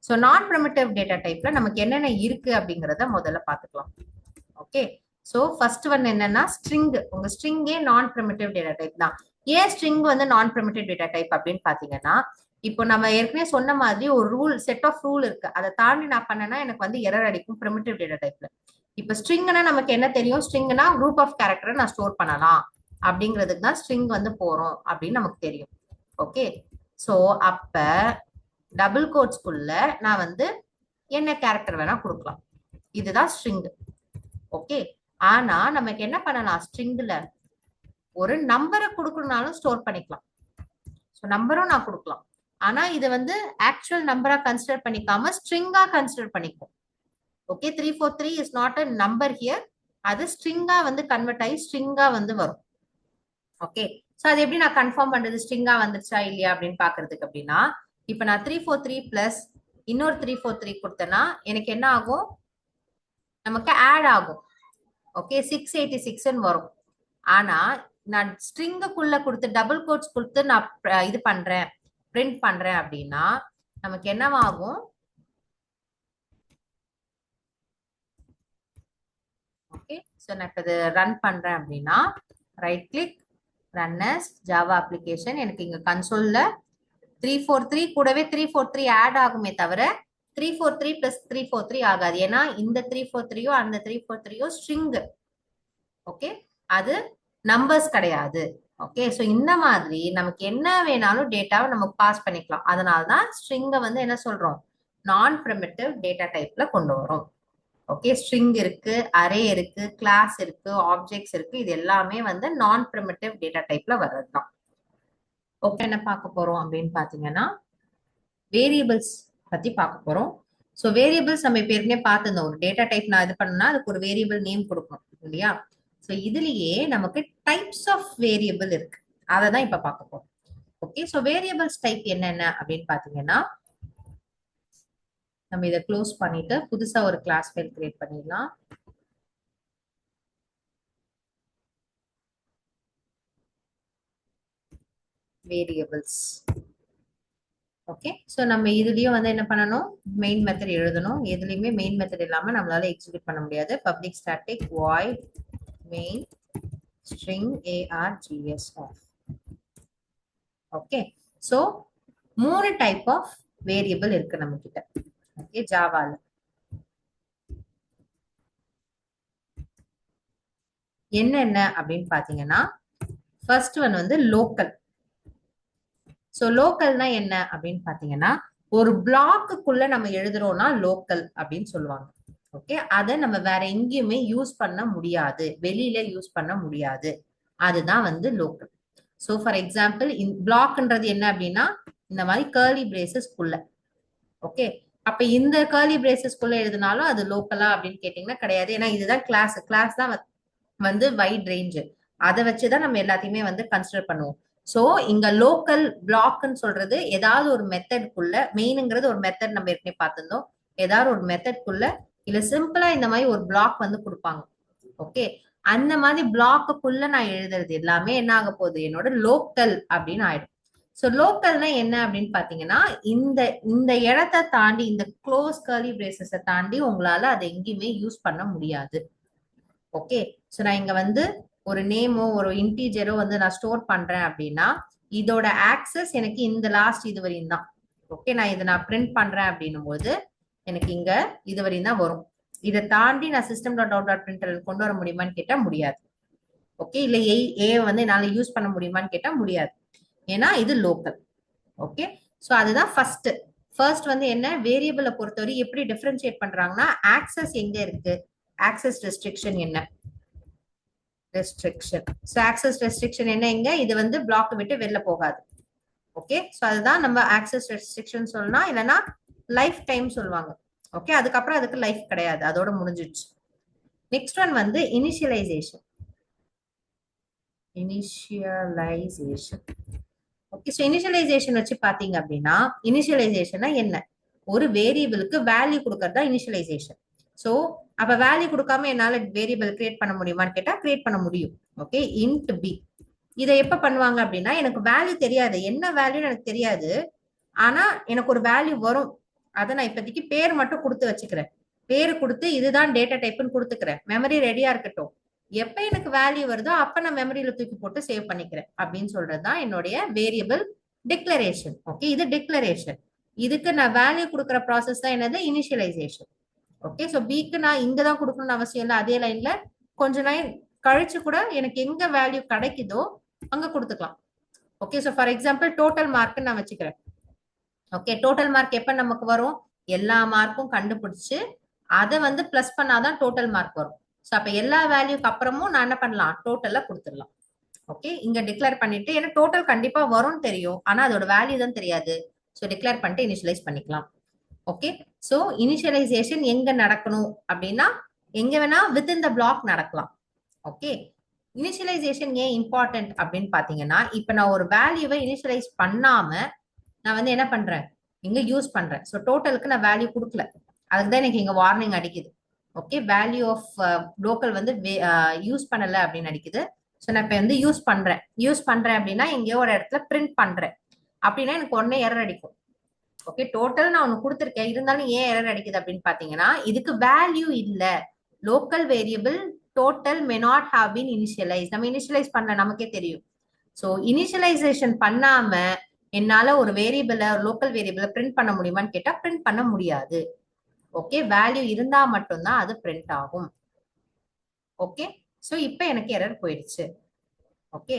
சோ நான் பிரிமிட்டிவ் டேட்டா டைப்ல நமக்கு என்னென்ன இருக்கு அப்படிங்கறத முதல்ல பாத்துக்கலாம். ஓகே, சோ ஃபர்ஸ்ட் ஒன் என்னன்னா ஸ்ட்ரிங். உங்க ஸ்ட்ரிங்கே நான் பிரிமிட்டிவ் டேட்டா டைப் தான். ஏன் ஸ்ட்ரிங் வந்து நான் பிரிமிட்டிவ் டேட்டா டைப் அப்படின்னு பாத்தீங்கன்னா இப்போ நம்ம ஏற்கனவே சொன்ன மாதிரி ஒரு ரூல், செட் ஆஃப் ரூல் இருக்கு, அதை தாண்டி நான் பண்ணேன்னா எனக்கு வந்து எரர் அடிக்கும் பிரிமிட்டிவ் டேட்டா டைப்ல. இப்ப ஸ்ட்ரிங்னா நமக்கு என்ன தெரியும், ஸ்ட்ரிங்னா குரூப் ஆஃப் கேரக்டரை நான் ஸ்டோர் பண்ணலாம் அப்படிங்கிறதுக்கு தான் ஸ்ட்ரிங் வந்து போறோம் அப்படின்னு நமக்கு தெரியும். ஓகே, சோ அப்ப டபுள் கோட்ஸ்குள்ள நான் வந்து என்ன கேரக்டர் வேணா கொடுக்கலாம், இதுதான் ஸ்ட்ரிங். ஓகே, ஆனா நமக்கு என்ன பண்ணலாம், ஸ்ட்ரிங்ல ஒரு நம்பரை கொடுக்கணும்னாலும் ஸ்டோர் பண்ணிக்கலாம். ஸோ நம்பரும் நான் கொடுக்கலாம், ஆனா இதை வந்து ஆக்சுவல் நம்பரா கன்சிடர் பண்ணிக்காம ஸ்ட்ரிங்கா கன்சிடர் பண்ணிக்கும். Okay, 343 is not a number here, அது ஸ்ட்ரிங்கா வந்து கன்வெர்ட் ஆகி ஸ்ட்ரிங்கா வந்து வரும். ஓகே, சோ அது எப்படி நான் கன்ஃபார்ம் பண்றது ஸ்ட்ரிங்கா வந்துருச்சா இல்லையா அப்படின்னு பாக்குறதுக்கு அப்படின்னா இப்ப நான் 343 பிளஸ் இன்னொரு 343 கொடுத்தேன்னா எனக்கு என்ன ஆகும், நமக்கு ஆட் ஆகும். ஓகே, 686 வரும். ஆனா நான் ஸ்ட்ரிங்குக்குள்ள கொடுத்து டபுள் கோட்ஸ் கொடுத்து நான் இது பண்றேன், பிரிண்ட் பண்றேன் அப்படின்னா நமக்கு என்னவாகும், ஓகே, சோ நான் இப்ப இது ரன் பண்றேன் அப்படின்னா right click run as Java application. எனக்கு இங்க கன்சோல்ல 343 கூடவே 343 ஆட் ஆகுமே தவிர 343 பிளஸ் 343 ஆகாது. ஏன்னா இந்த 343யோ அந்த 343யோ ஸ்ட்ரிங். ஓகே, அது நம்பர்ஸ் கிடையாது. ஓகே, சோ இந்த மாதிரி நமக்கு என்ன வேணாலும் டேட்டாவை நமக்கு பாஸ் பண்ணிக்கலாம். அதனாலதான் ஸ்ட்ரிங்கை வந்து என்ன சொல்றோம், நான் பிரிமிட்டிவ் டேட்டா டைப்ல கொண்டு வரும். ஓகே, ஸ்ட்ரிங் இருக்கு, அரே இருக்கு, கிளாஸ் இருக்கு, ஆப்ஜெக்ட்ஸ் இருக்கு, இது எல்லாமே வந்து நான் பிரிமிட்டிவ் டேட்டா டைப்ல வர்றதுதான். ஓகே, என்ன பார்க்க போறோம் அப்படின்னு பாத்தீங்கன்னா வேரியபிள்ஸ் பத்தி பார்க்க போறோம். ஸோ வேரியபிள்ஸ் நம்ம இப்ப ஏற்கனவே பார்த்திருந்தோம். ஒரு டேட்டா டைப் நான் இது பண்ணா அதுக்கு ஒரு வேரியபிள் நேம் கொடுக்கணும் இல்லையா? ஸோ இதுலயே நமக்கு டைப்ஸ் ஆஃப் வேரியபிள் இருக்கு, அதை தான் இப்ப பார்க்க போறோம். ஓகே, ஸோ வேரியபிள்ஸ் டைப் என்னென்ன அப்படின்னு பாத்தீங்கன்னா, நம்ம இதை க்ளோஸ் பண்ணிட்டு புதுசா ஒரு கிளாஸ் ஃபைல் கிரியேட் பண்ணிடலாம். வேரியபிள்ஸ். ஓகே, ஸோ நம்ம இதுலயும் வந்து என்ன பண்ணணும், மெயின் மெத்தட் எழுதணும். எதுலையுமே மெயின் மெத்தட் இல்லாம நம்மளால எக்ஸிக்யூட் பண்ண முடியாது. Public static void main string args of. Okay, so 3 type of variable இருக்கு நம்ம கிட்ட. ஓகே, ஜாவால என்னென்ன அப்படின்னு பாத்தீங்கன்னா, ஃபர்ஸ்ட் ஒன் வந்து லோக்கல். சோ லோக்கல்னா என்ன அப்படின்னு பாத்தீங்கன்னா, ஒரு பிளாக்குக்குள்ள நம்ம எழுதுறோம்னா லோக்கல் அப்படின்னு சொல்லுவாங்க. ஓகே, அதை நம்ம வேற எங்கேயுமே யூஸ் பண்ண முடியாது, வெளியில யூஸ் பண்ண முடியாது. அதுதான் வந்து லோக்கல். சோ ஃபார் எக்ஸாம்பிள் பிளாக்ன்றது என்ன அப்படின்னா, இந்த மாதிரி கர்லி பிரேசஸ்க்குள்ள. ஓகே, அப்ப இந்த கர்லி பிரேசஸ்க்குள்ள எழுதினாலும் அது லோக்கலா அப்படின்னு கேட்டீங்கன்னா கிடையாது. ஏன்னா இதுதான் கிளாஸ். கிளாஸ் தான் வந்து வைட் ரேஞ்ச். அதை வச்சுதான் நம்ம எல்லாத்தையுமே வந்து கன்சிடர் பண்ணுவோம். சோ இங்க லோக்கல் பிளாக்னு சொல்றது ஏதாவது ஒரு மெத்தட்குள்ள, மெயின்ங்கிறது ஒரு மெத்தட் நம்ம ஏற்கனவே பார்த்திருந்தோம். ஏதாவது ஒரு மெத்தட்குள்ள இல்ல சிம்பிளா இந்த மாதிரி ஒரு பிளாக் வந்து கொடுப்பாங்க. ஓகே, அந்த மாதிரி பிளாக்குள்ள நான் எழுதுறது எல்லாமே என்ன ஆக போகுது, என்னோட லோக்கல் அப்படின்னு ஆயிடும். சோ லோக்கல்னா என்ன அப்படின்னு பாத்தீங்கன்னா, இந்த இந்த இடத்தை தாண்டி, இந்த க்ளோஸ் கர்லி பிரேசஸை தாண்டி உங்களால அதை எங்கேயுமே யூஸ் பண்ண முடியாது. ஓகே, சோ நான் இங்க வந்து ஒரு நேமோ ஒரு இன்டீஜரோ வந்து நான் ஸ்டோர் பண்றேன் அப்படின்னா, இதோட ஆக்சஸ் எனக்கு இந்த லாஸ்ட் இது வரையும் தான். ஓகே, நான் இதை நான் பிரிண்ட் பண்றேன் அப்படின்னும் போது எனக்கு இங்க இது வரையும் தான் வரும். இதை தாண்டி நான் system dot out dot printer கொண்டு வர முடியுமான்னு கேட்டா முடியாது. ஓகே, இல்ல ஏ வந்து என்னால யூஸ் பண்ண முடியுமான்னு கேட்டா முடியாது. ஏன்னா இது லோக்கல். ஓகே, சோ அதுதான் ஃபர்ஸ்ட் வந்து என்ன, வேரியபிளை பொறுத்தவரை எப்படி டிஃபரன்ஷியேட் பண்றாங்கன்னா, ஆக்சஸ் எங்க இருக்கு, ஆக்சஸ் ரெஸ்ட்ரிக்ஷன் என்ன, ரெஸ்ட்ரிக்ஷன். சோ ஆக்சஸ் ரெஸ்ட்ரிக்ஷன் என்ன, இங்க இது வந்து பிளாக் விட்டு வெளில போகாது. ஓகே, சோ அதுதான் நம்ம ஆக்சஸ் ரெஸ்ட்ரிக்ஷன் சொல்லலாம், இல்லைன்னா லைஃப் டைம் சொல்லுவாங்க. ஓகே, அதுக்கப்புறம் அதுக்கு லைஃப் கிடையாது, அதோட முடிஞ்சிடுச்சு. நெக்ஸ்ட் ஒன் வந்து initialization. Initialization. Okay, so initialization வச்சு பாத்தீங்க அப்படின்னா, இனிஷியலைசேஷனா என்ன, ஒரு வேரியபிளுக்கு வேல்யூ கொடுக்கறதா இனிஷியலைசேஷன். சோ அப்ப வேல்யூ கொடுக்காம என்னால வேரியபிள் கிரியேட் பண்ண முடியுமான்னு கேட்டா கிரியேட் பண்ண முடியும். Okay, int B. இதை எப்ப பண்ணுவாங்க அப்படின்னா, எனக்கு வேல்யூ தெரியாது, என்ன வேல்யூன்னு எனக்கு தெரியாது, ஆனா எனக்கு ஒரு வேல்யூ வரும். அதை நான் இப்போதைக்கு பேர் மட்டும் கொடுத்து வச்சுக்கிறேன். பேரு கொடுத்து இதுதான் டேட்டா டைப்னு கொடுத்துக்கிறேன். மெமரி ரெடியா இருக்கட்டும், எப்ப எனக்கு வேல்யூ வருதோ அப்ப நான் மெமரியில தூக்கி போட்டு சேவ் பண்ணிக்கிறேன் அப்படின்னு சொல்றதுதான் என்னுடைய வேரியபிள் டிக்ளரேஷன். ஓகே, இது டிக்ளரேஷன். இதுக்கு நான் வேல்யூ கொடுக்குற ப்ராசஸ் தான் என்னது, இனிஷியலைசேஷன். ஓகே, சோ பிக்கு நான் இங்கதான் கொடுக்கணும்னு அவசியம் இல்லை, அதே லைன்ல கொஞ்ச லைன் கழிச்சு கூட எனக்கு எங்க வேல்யூ கிடைக்குதோ அங்க கொடுத்துக்கலாம். Okay, so for example total mark நான் வச்சுக்கிறேன். ஓகே, டோட்டல் மார்க் எப்ப நமக்கு வரும், எல்லா மார்க்கும் கண்டுபிடிச்சு அதை வந்து பிளஸ் பண்ணாதான் டோட்டல் மார்க் வரும். சோ அப்ப எல்லா வேல்யூக்கு அப்புறமும் நான் என்ன பண்ணலாம், டோட்டல்ல கொடுத்துடலாம். ஓகே, இங்க டிக்ளேர் பண்ணிட்டு, ஏன்னா டோட்டல் கண்டிப்பா வரும்னு தெரியும், ஆனா அதோட வேல்யூ தான் தெரியாது. சோ டிக்ளேர் பண்ணிட்டு இனிஷியலைஸ் பண்ணிக்கலாம். ஓகே, சோ இனிஷியலைசேஷன் எங்க நடக்கணும் அப்படின்னா, எங்க வேணா வித்தின் த பிளாக் நடக்கலாம். ஓகே, இனிஷியலைசேஷன் ஏன் இம்பார்ட்டன்ட் அப்படின்னு பாத்தீங்கன்னா, இப்ப நான் ஒரு வேல்யூவை இனிஷியலைஸ் பண்ணாம நான் வந்து என்ன பண்றேன், இங்க யூஸ் பண்றேன். சோ டோட்டலுக்கு நான் வேல்யூ கொடுக்கல, அதுக்குதான் எனக்கு இங்க வார்னிங் அடிக்குது. ஓகே, வேல்யூ ஆஃப் லோக்கல் வந்து யூஸ் பண்ணல அப்படின்னு அடிக்குது. ஸோ நான் இப்ப வந்து யூஸ் பண்றேன் அப்படின்னா எங்கேயோ ஒரு இடத்துல பிரிண்ட் பண்றேன் அப்படின்னா எனக்கு உடனே எரர் அடிக்கும். ஓகே, டோட்டல் நான் ஒன்னு கொடுத்துருக்கேன், இருந்தாலும் ஏன் எரர் அடிக்குது அப்படின்னு பாத்தீங்கன்னா, இதுக்கு வேல்யூ இல்ல. Local variable total may not have been initialize. நம்ம இனிஷியலைஸ் பண்ண நமக்கே தெரியும். சோ இனிஷியலைசேஷன் பண்ணாம என்னால ஒரு வேரியபிள லோக்கல் வேரியபிள பிரிண்ட் பண்ண முடியுமான்னு கேட்டா பிரிண்ட் பண்ண முடியாது. ஓகே, வேல்யூ இருந்தா மட்டும்தான் அது பிரிண்ட் ஆகும். ஓகே, சோ இப்போ எனக்கு எரர் போயிடுச்சு. ஓகே,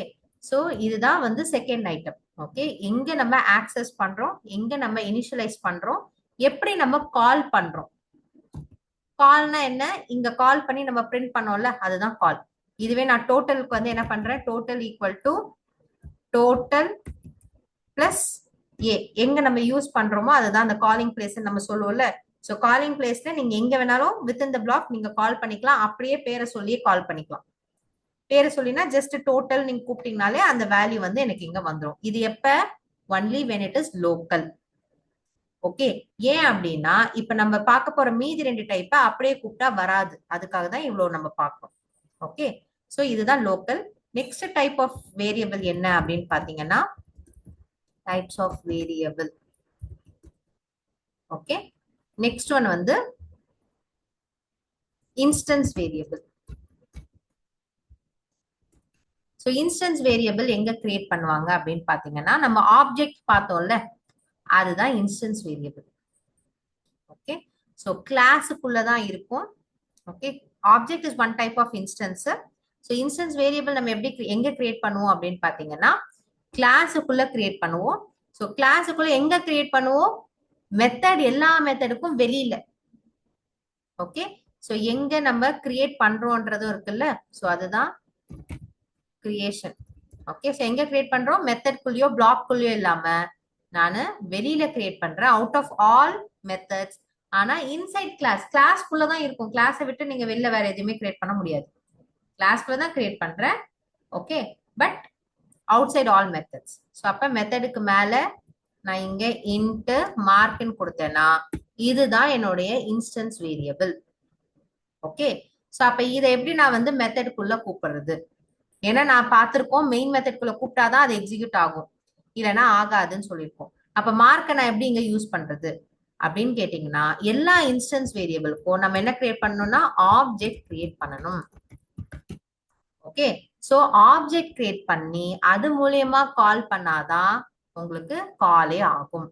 சோ இதுதான் வந்து செகண்ட் ஐட்டம். ஓகே, எங்க நம்ம ஆக்சஸ் பண்றோம், எங்க நம்ம இனிஷியலைஸ் பண்றோம், எப்படி நம்ம கால் பண்றோம். கால்னா என்ன, இங்க கால் பண்ணி நம்ம பிரிண்ட் பண்ணோம்ல, அதுதான் கால். இதுவே நான் டோட்டலுக்கு வந்து என்ன பண்றேன், total equal to total plus a. எங்க நம்ம யூஸ் பண்றோமோ அதுதான் அந்த காலிங் பிளேஸ் நம்ம சொல்லுவோம்ல. சோ காலிங் பிளேஸ்ல நீங்க எங்க வேணாலும் வித் இன் த பிளாக் நீங்க கால் பண்ணிக்கலாம். அப்படியே பேரை சொல்லியே கால் பண்ணிக்கலாம். பேரை சொல்லினா ஜஸ்ட் டோட்டல் நீங்க கூப்பிட்டீங்கனாலே அந்த வேல்யூ வந்து எனக்கு இங்க வந்துடும். இது எப்ப, only when it is local. Okay, ஏன் அப்படின்னா இப்ப நம்ம பார்க்க போற மீதி 2 டைப்ப அப்படியே கூப்பிட்டா வராது. அதுக்காக தான் இவ்வளவு நம்ம பார்க்கணும். ஓகே, சோ இதுதான் local. Next type of variable என்ன அப்படின்னு பாத்தீங்கன்னா types of variable. Okay, next one வந்து instance variable. So instance variable எங்க கிரியேட் பண்ணுவாங்க அப்படின்னு பாத்தீங்கன்னா நம்ம ஆப்ஜெக்ட் பார்த்தோம்ல, அதுதான் இன்ஸ்டன்ஸ் வேரியபிள். ஓகே, ஸோ கிளாஸுக்குள்ளதான் இருக்கும். Okay, object is one type of instance. So instance variable நம்ம எப்படி எங்க கிரியேட் பண்ணுவோம் அப்படின்னு பாத்தீங்கன்னா கிளாஸுக்குள்ள கிரியேட் பண்ணுவோம். ஸோ கிளாஸுக்குள்ள எங்க கிரியேட் பண்ணுவோம், மெத்தட் எல்லா மெத்தடுக்கும் வெளியில. ஓகே, ஸோ எங்க நம்ம கிரியேட் பண்றோம்ன்றதும் இருக்குல்ல, ஸோ அதுதான் கிரியேஷன். ஓகே, ஸோ எங்க கிரியேட் பண்றோம், மெத்தட் குள்ளயோ பிளாக் குள்ளயோ இல்லாம நான் வெளியில கிரியேட் பண்றேன் அவுட் ஆஃப் ஆல் மெத்தட்ஸ். ஆனா இன்சைட் கிளாஸ்க்குள்ள தான் இருக்கும். கிளாஸை விட்டு நீங்க வெளில வேற எதுவுமே கிரியேட் பண்ண முடியாது. கிளாஸ்க்குள்ள தான் கிரியேட் பண்றேன். Okay, but outside all methods. So அப்ப மெத்தடுக்கு மேல நான் இங்க இன்ட் மார்க்னு கொடுத்தேன்னா இதுதான் என்னுடைய இன்ஸ்டன்ஸ் வேரியபிள். ஓகே, ஸோ அப்ப இதை எப்படி நான் வந்து மெத்தடுக்குள்ள கூப்பிடுறது, ஏன்னா நான் பார்த்திருக்கோம் மெயின் மெத்தட்குள்ள கூப்பிட்டாதான் அது எக்ஸிக்யூட் ஆகும், இல்லைன்னா ஆகாதுன்னு சொல்லியிருக்கோம். அப்ப மார்க்கை நான் எப்படி இங்க யூஸ் பண்றது அப்படின்னு கேட்டீங்கன்னா எல்லா இன்ஸ்டன்ஸ் வேரியபிளுக்கும் நம்ம என்ன கிரியேட் பண்ணணும்னா ஆப்ஜெக்ட் கிரியேட் பண்ணணும். ஓகே, சோ ஆப்ஜெக்ட் கிரியேட் பண்ணி அது மூலியமா கால் பண்ணாதான் உங்களுக்கு காலே ஆகும்.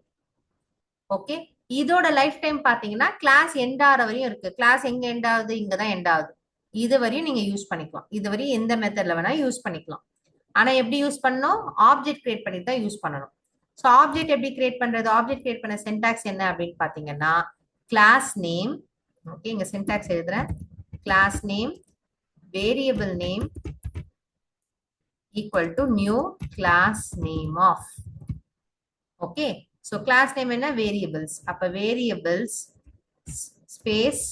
ஓகே, இதோட லைஃப் டைம் பாத்தீங்கன்னா கிளாஸ் எண்ட் ஆகிற வரையும் இருக்கு. கிளாஸ் எங்க எண்ட் ஆகுது, இங்கதான் எண்ட் ஆகுது. இது வரையும் நீங்க யூஸ் பண்ணிக்கலாம். இது வரையும் எந்த மெத்தட்ல வேணா யூஸ் பண்ணிக்கலாம். ஆனா எப்படி யூஸ் பண்ணணும், ஆப்ஜெக்ட் கிரியேட் பண்ணி தான் யூஸ் பண்ணணும். ஸோ ஆப்ஜெக்ட் எப்படி கிரியேட் பண்றது, ஆப்ஜெக்ட் கிரியேட் பண்ண சின்டாக்ஸ் என்ன அப்படின்னு பாத்தீங்கன்னா கிளாஸ் நேம். ஓகே, இங்க சின்டாக்ஸ் எழுதுறேன். Class name variable name equal to new class name of. Okay, so class name என்ன, variables. அப்ப variables space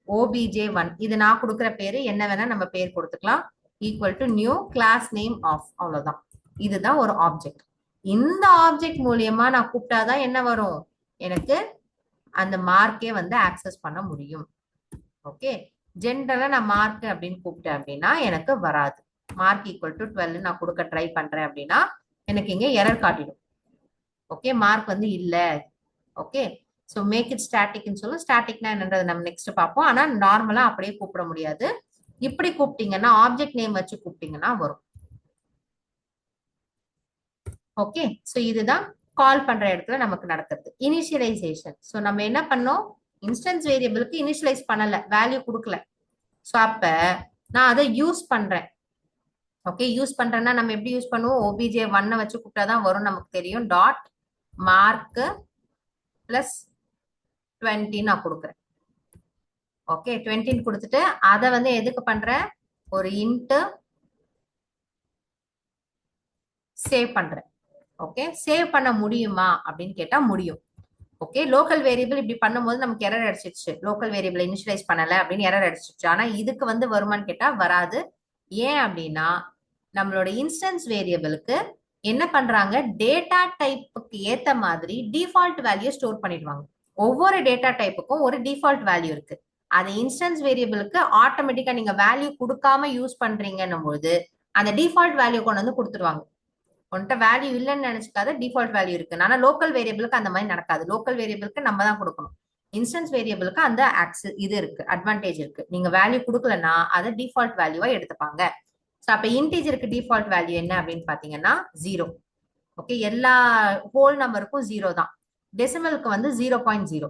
obj1, இது நான் கொடுக்கிற பேரு, என்ன வேணா நம்ம பேர் கொடுத்துக்கலாம், equal to new class name of. அவ்வளவுதான், இதுதான் ஒரு ஆப்ஜெக்ட். இந்த ஆப்ஜெக்ட் மூலியமா நான் கூப்பிட்டாதான் என்ன வரும், எனக்கு அந்த மார்க்கே வந்து ஆக்சஸ் பண்ண முடியும். ஓகே, ஜென்ரலா நான் மார்க் அப்படின்னு கூப்பிட்டேன் அப்படின்னா எனக்கு வராது. மார்க் ஈக்குவல் டு 12 நான் கொடுக்க ட்ரை பண்றேன் அப்படின்னா எனக்கு இங்க எரர் காட்டிடும். ஓகே, மார்க் வந்து இல்ல. ஓகே, சோ மேக் இட் ஸ்டாட்டிக்னு சொல்லும். ஸ்டாட்டிக்னா என்னன்றது நம்ம நெக்ஸ்ட் பார்ப்போம். ஆனா நார்மலா அப்படியே கூப்பிட முடியாது. இப்படி கூப்பிட்டீங்கன்னா ஆப்ஜெக்ட் நேம் வச்சு கூப்பிட்டீங்கன்னா வரும். ஓகே, சோ இதுதான் கால் பண்ற இடத்துல நமக்கு நடக்கிறது இனிஷியலைசேஷன். சோ நம்ம என்ன பண்ணோம், இன்ஸ்டன்ஸ் வேரியபிளுக்கு இனிஷியலைஸ் பண்ணல, வேல்யூ கொடுக்கல. சோ அப்ப நான் அதை யூஸ் பண்றேன். ஓகே, யூஸ் பண்றேன்னா நம்ம எப்படி யூஸ் பண்ணுவோம், obj1 வச்சு கூப்பிட்டாதான் வரும், நமக்கு தெரியும். டாட் மார்க் பிளஸ் 20 நான் கொடுக்குறேன். ஓகே, 20 கொடுத்துட்டு அதை வந்து எதுக்கு பண்றேன், ஒரு இன்ட் சேவ் பண்றேன். ஓகே, சேவ் பண்ண முடியுமா அப்படின்னு கேட்டா முடியும். ஓகே, லோக்கல் வேரியபிள் இப்படி பண்ணும்போது நமக்கு எரர் அடிச்சிருச்சு, லோக்கல் வேரியபிள் இனிஷியலைஸ் பண்ணல அப்படின்னு எரர் அடிச்சிருச்சு. ஆனா இதுக்கு வந்து வருமான்னு கேட்டா வராது. ஏன் அப்படின்னா நம்மளோட இன்ஸ்டன்ஸ் வேரியபிளுக்கு என்ன பண்றாங்க, டேட்டா டைப்புக்கு ஏத்த மாதிரி டிஃபால்ட் வேல்யூ ஸ்டோர் பண்ணிடுவாங்க. ஒவ்வொரு டேட்டா டைப்புக்கும் ஒரு டிஃபால்ட் வேல்யூ இருக்கு. அது இன்ஸ்டன்ஸ் வேரியபிளுக்கு ஆட்டோமேட்டிக்கா நீங்க வேல்யூ கொடுக்காம யூஸ் பண்றீங்கன்னும் போது அந்த டிஃபால்ட் வேல்யூ கொண்டு வந்து கொடுத்துருவாங்க. உன்கிட்ட வேல்யூ இல்லைன்னு நினைச்சுக்காத, டிஃபால்ட் வேல்யூ இருக்கு. ஆனா லோக்கல் வேரியபிளுக்கு அந்த மாதிரி நடக்காது. லோக்கல் வேரியபிளுக்கு நம்ம தான் கொடுக்கணும். இன்ஸ்டன்ஸ் வேரியபிளுக்கு அந்த இது இருக்கு, அட்வான்டேஜ் இருக்கு. நீங்க வேல்யூ கொடுக்கலன்னா அதை டிஃபால்ட் வேல்யூவா எடுத்துப்பாங்க. ஸோ அப்ப இன்டீஜருக்கு டிஃபால்ட் வேல்யூ என்ன அப்படின்னு பாத்தீங்கன்னா 0. ஓகே, எல்லா ஹோல் நம்பருக்கும் 0 தான். டெசிமலுக்கு வந்து 0.0,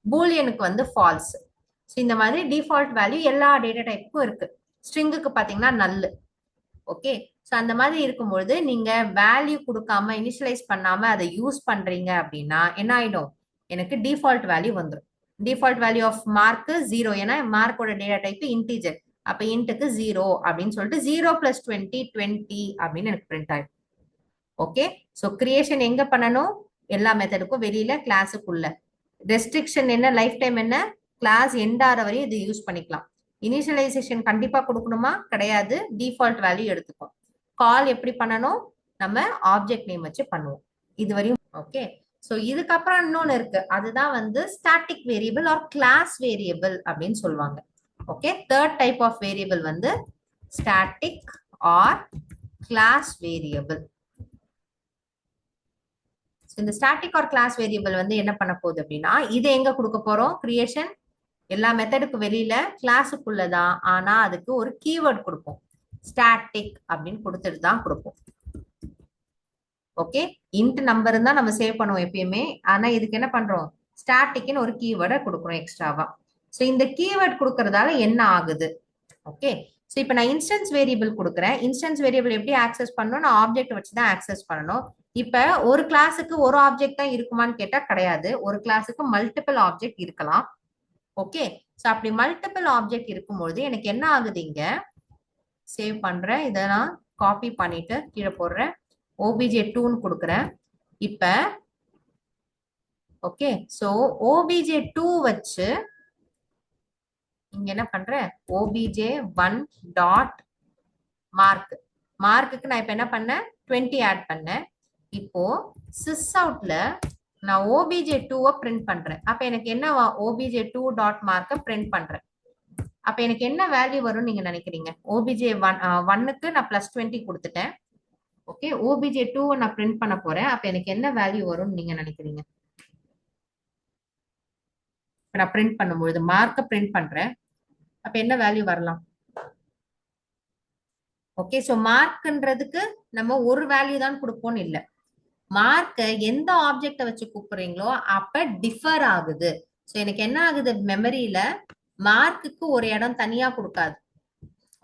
பூலியனுக்கு வந்து ஃபால்ஸ். ஸோ இந்த மாதிரி டிஃபால்ட் வேல்யூ எல்லா டேட்டா டைப்புக்கும் இருக்கு. ஸ்ட்ரிங்குக்கு பாத்தீங்கன்னா நல். ஓகே, ஸோ அந்த மாதிரி இருக்கும்பொழுது நீங்க வேல்யூ கொடுக்காம இனிஷியலைஸ் பண்ணாம அதை யூஸ் பண்றீங்க அப்படின்னா என்ன ஆயிடும், எனக்கு டிஃபால்ட் வேல்யூ வந்துடும். டிஃபால்ட் வேல்யூ ஆஃப் மார்க் 0, ஏன்னா மார்க்கோட டேட்டா டைப் இன்டீஜர். அப்ப இன்ட்டுக்கு 0 அப்படின்னு சொல்லிட்டு 0 + 20 20 அப்படின்னு எனக்கு பிரிண்ட் ஆயிடும். ஓகே, ஸோ கிரியேஷன் எங்க பண்ணணும், எல்லா மெத்தடுக்கும் வெளியில, கிளாஸுக்குள்ள. ரெஸ்ட்ரிக்ஷன் என்ன, லைஃப் டைம் என்ன, கிளாஸ் எண்ட் ஆற வரையும் இது யூஸ் பண்ணிக்கலாம். இனிஷியலைசேஷன் கண்டிப்பா கொடுக்கணுமா, கிடையாது, டிஃபால்ட் வேல்யூ எடுத்துக்கும். கால் எப்படி பண்ணணும், நம்ம ஆப்ஜெக்ட் நேம் வச்சு பண்ணுவோம் இது வரையும். ஓகே, ஸோ இதுக்கப்புறம் இன்னொன்னு இருக்கு, அதுதான் வந்து static variable or class variable அப்படின்னு சொல்லுவாங்க. Okay, third type of variable வந்து ஸ்டாட்டிக் ஆர் கிளாஸ் வேரியபிள். இந்த ஸ்டாட்டிக் ஆர் கிளாஸ் வேரியபிள் வந்து என்ன பண்ண போகுது அப்படின்னா, இது எங்க கொடுக்க போறோம், கிரியேஷன் எல்லா மெத்தடுக்கு வெளியில, கிளாஸுக்குள்ளதான். ஆனா அதுக்கு ஒரு கீவேர்ட் கொடுப்போம், ஸ்டாட்டிக் அப்படின்னு கொடுத்துட்டு தான் கொடுப்போம். ஓகே, இன்ட் நம்பர் தான் நம்ம சேவ் பண்ணுவோம் எப்பயுமே. ஆனா இதுக்கு என்ன பண்றோம், ஸ்டாட்டிக்னு ஒரு கீவேர்டை கொடுக்குறோம் எக்ஸ்ட்ராவா. ஸோ இந்த கீவேர்ட் கொடுக்கறதால என்ன ஆகுது, ஓகே. ஸோ இப்போ நான் இன்ஸ்டன்ஸ் வேரியபிள் கொடுக்குறேன். இன்ஸ்டன்ஸ் வேரியபிள் எப்படி ஆக்சஸ் பண்ணணும், நான் ஆப்ஜெக்ட் வச்சு தான் ஆக்சஸ் பண்ணணும். இப்ப ஒரு கிளாஸுக்கு ஒரு ஆப்ஜெக்ட் தான் இருக்குமான்னு கேட்டா கிடையாது, ஒரு கிளாஸுக்கு மல்டிபிள் ஆப்ஜெக்ட் இருக்கலாம். ஓகே, ஸோ அப்படி மல்டிபிள் ஆப்ஜெக்ட் இருக்கும்போது எனக்கு என்ன ஆகுது, இங்க சேவ் பண்றேன், இதை நான் காப்பி பண்ணிட்டு கீழே போடுறேன், obj2ன்னு கொடுக்குறேன். இப்ப ஓகே, ஸோ obj2 வச்சு இங்க என்ன பண்றேன், obj1 டாட் மார்க். மார்க்குக்கு நான் இப்ப என்ன பண்ணேன், 20 ஆட் பண்ணேன். இப்போ சிஸ் அவுட்ல நான் obj2 பிரிண்ட் பண்றேன். அப்ப எனக்கு என்ன, obj2 டாட் மார்க்க பிரிண்ட் பண்றேன். அப்ப எனக்கு என்ன வேல்யூ வரும் நீங்க நினைக்கிறீங்க, obj1க்கு நான் +20 கொடுத்துட்டேன். ஓகே, obj2 நான் பிரிண்ட் பண்ண போறேன். அப்ப எனக்கு என்ன வேல்யூ வரும்னு நீங்க நினைக்கிறீங்க, நான் பிரிண்ட் பண்ணும்போது மார்க்க பிரிண்ட் பண்றேன், அப்ப என்ன வேல்யூ வரலாம். ஓகே, சோ மார்க்ன்றதுக்கு நம்ம ஒரு வேல்யூ தான் கொடுப்போம்னு இல்ல, மார்க்க எந்த ஆப்ஜெக்ட வச்சு கூப்பிடுறீங்களோ அப்ப டிஃபர் ஆகுது. சோ எனக்கு என்ன ஆகுது, மெமரியில மார்க்குக்கு ஒரு இடம் தனியா கொடுக்காது.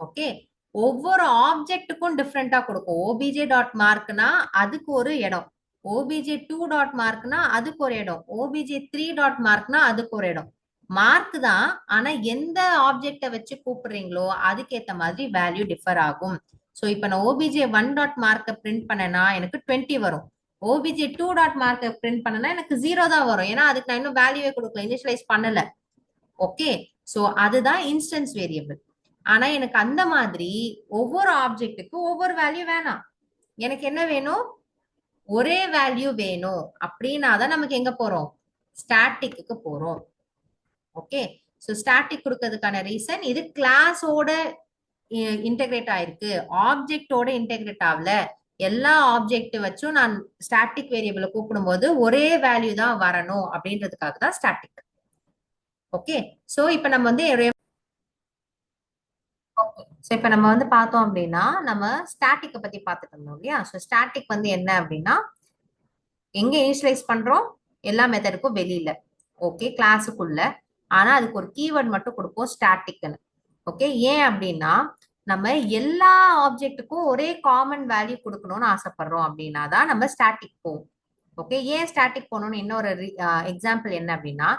ஓகே, ஒவ்வொரு ஆப்ஜெக்ட்டுக்கும் டிஃப்ரெண்டா கொடுக்கும். obj டாட் மார்க்னா அதுக்கு ஒரு இடம், obj2 டாட் மார்க்னா அதுக்கு ஒரு இடம், obj3 டாட் மார்க்னா அதுக்கு ஒரு இடம். மார்க் தான், ஆனா எந்த ஆப்ஜெக்ட வச்சு கூப்பிடுறீங்களோ அதுக்கேத்த மாதிரி வேல்யூ டிஃபர் ஆகும். சோ இப்ப நான் obj1 டாட் மார்க்க பிரிண்ட் பண்ணனா எனக்கு 20 வரும், obj2 டாட் மார்க்க பிரிண்ட் பண்ணனா எனக்கு 0 தான் வரும், ஏன்னா அதுக்கு நான் இன்னும் வேல்யூவே கொடுக்கல, இனிஷியலைஸ் பண்ணல. ஓகே, சோ அதுதான் இன்ஸ்டன்ஸ் வேரியபிள். ஆனா எனக்கு அந்த மாதிரி ஒவ்வொரு ஆப்ஜெக்ட்டுக்கு ஒவ்வொரு வேல்யூ வேணாம், எனக்கு என்ன வேணும், ஒரே வேல்யூ வேணும். அப்படின்னா தான் நமக்கு எங்க போறோம், ஸ்டாட்டிக்கு போறோம். ஓகே, சோ ஸ்டாட்டிக் கொடுக்கிறதுக்கான ரீசன் இது கிளாஸோட இன்டெகிரேட் ஆயிருக்கு, ஆப்ஜெக்டோட இன்டெகிரேட் ஆகல. எல்லா ஆப்ஜெக்ட் வச்சும் நான் ஸ்டாட்டிக் வேரியபிளை கூப்பிடும் போது ஒரே வேல்யூ தான் வரணும் அப்படின்றதுக்காக தான் ஸ்டாட்டிக். ஓகே, சோ இப்ப நம்ம வந்து சோ இப்ப நம்ம வந்து பார்த்தோம் அப்படின்னா நம்ம ஸ்டாட்டிக்கை பத்தி பார்த்துட்டு இருந்தோம் இல்லையா. சோ ஸ்டாட்டிக் வந்து என்ன அப்படின்னா, எங்க இனிஷியலைஸ் பண்றோம், எல்லா மெத்தடுக்கும் வெளியில, ஓகே, கிளாஸுக்குள்ள. ஆனா அதுக்கு ஒரு கீவேர்ட் மட்டும் கொடுப்போம், ஸ்டாட்டிக்னு. ஓகே, ஏன் அப்படின்னா நம்ம எல்லா ஆப்ஜெக்ட்டுக்கும் ஒரே காமன் வேல்யூ கொடுக்கணும்னு ஆசைப்படுறோம் அப்படின்னா தான் நம்ம ஸ்டாட்டிக் போவோம். ஓகே, ஏன் ஸ்டாட்டிக் போகணும்னு இன்னொரு எக்ஸாம்பிள் என்ன அப்படின்னா,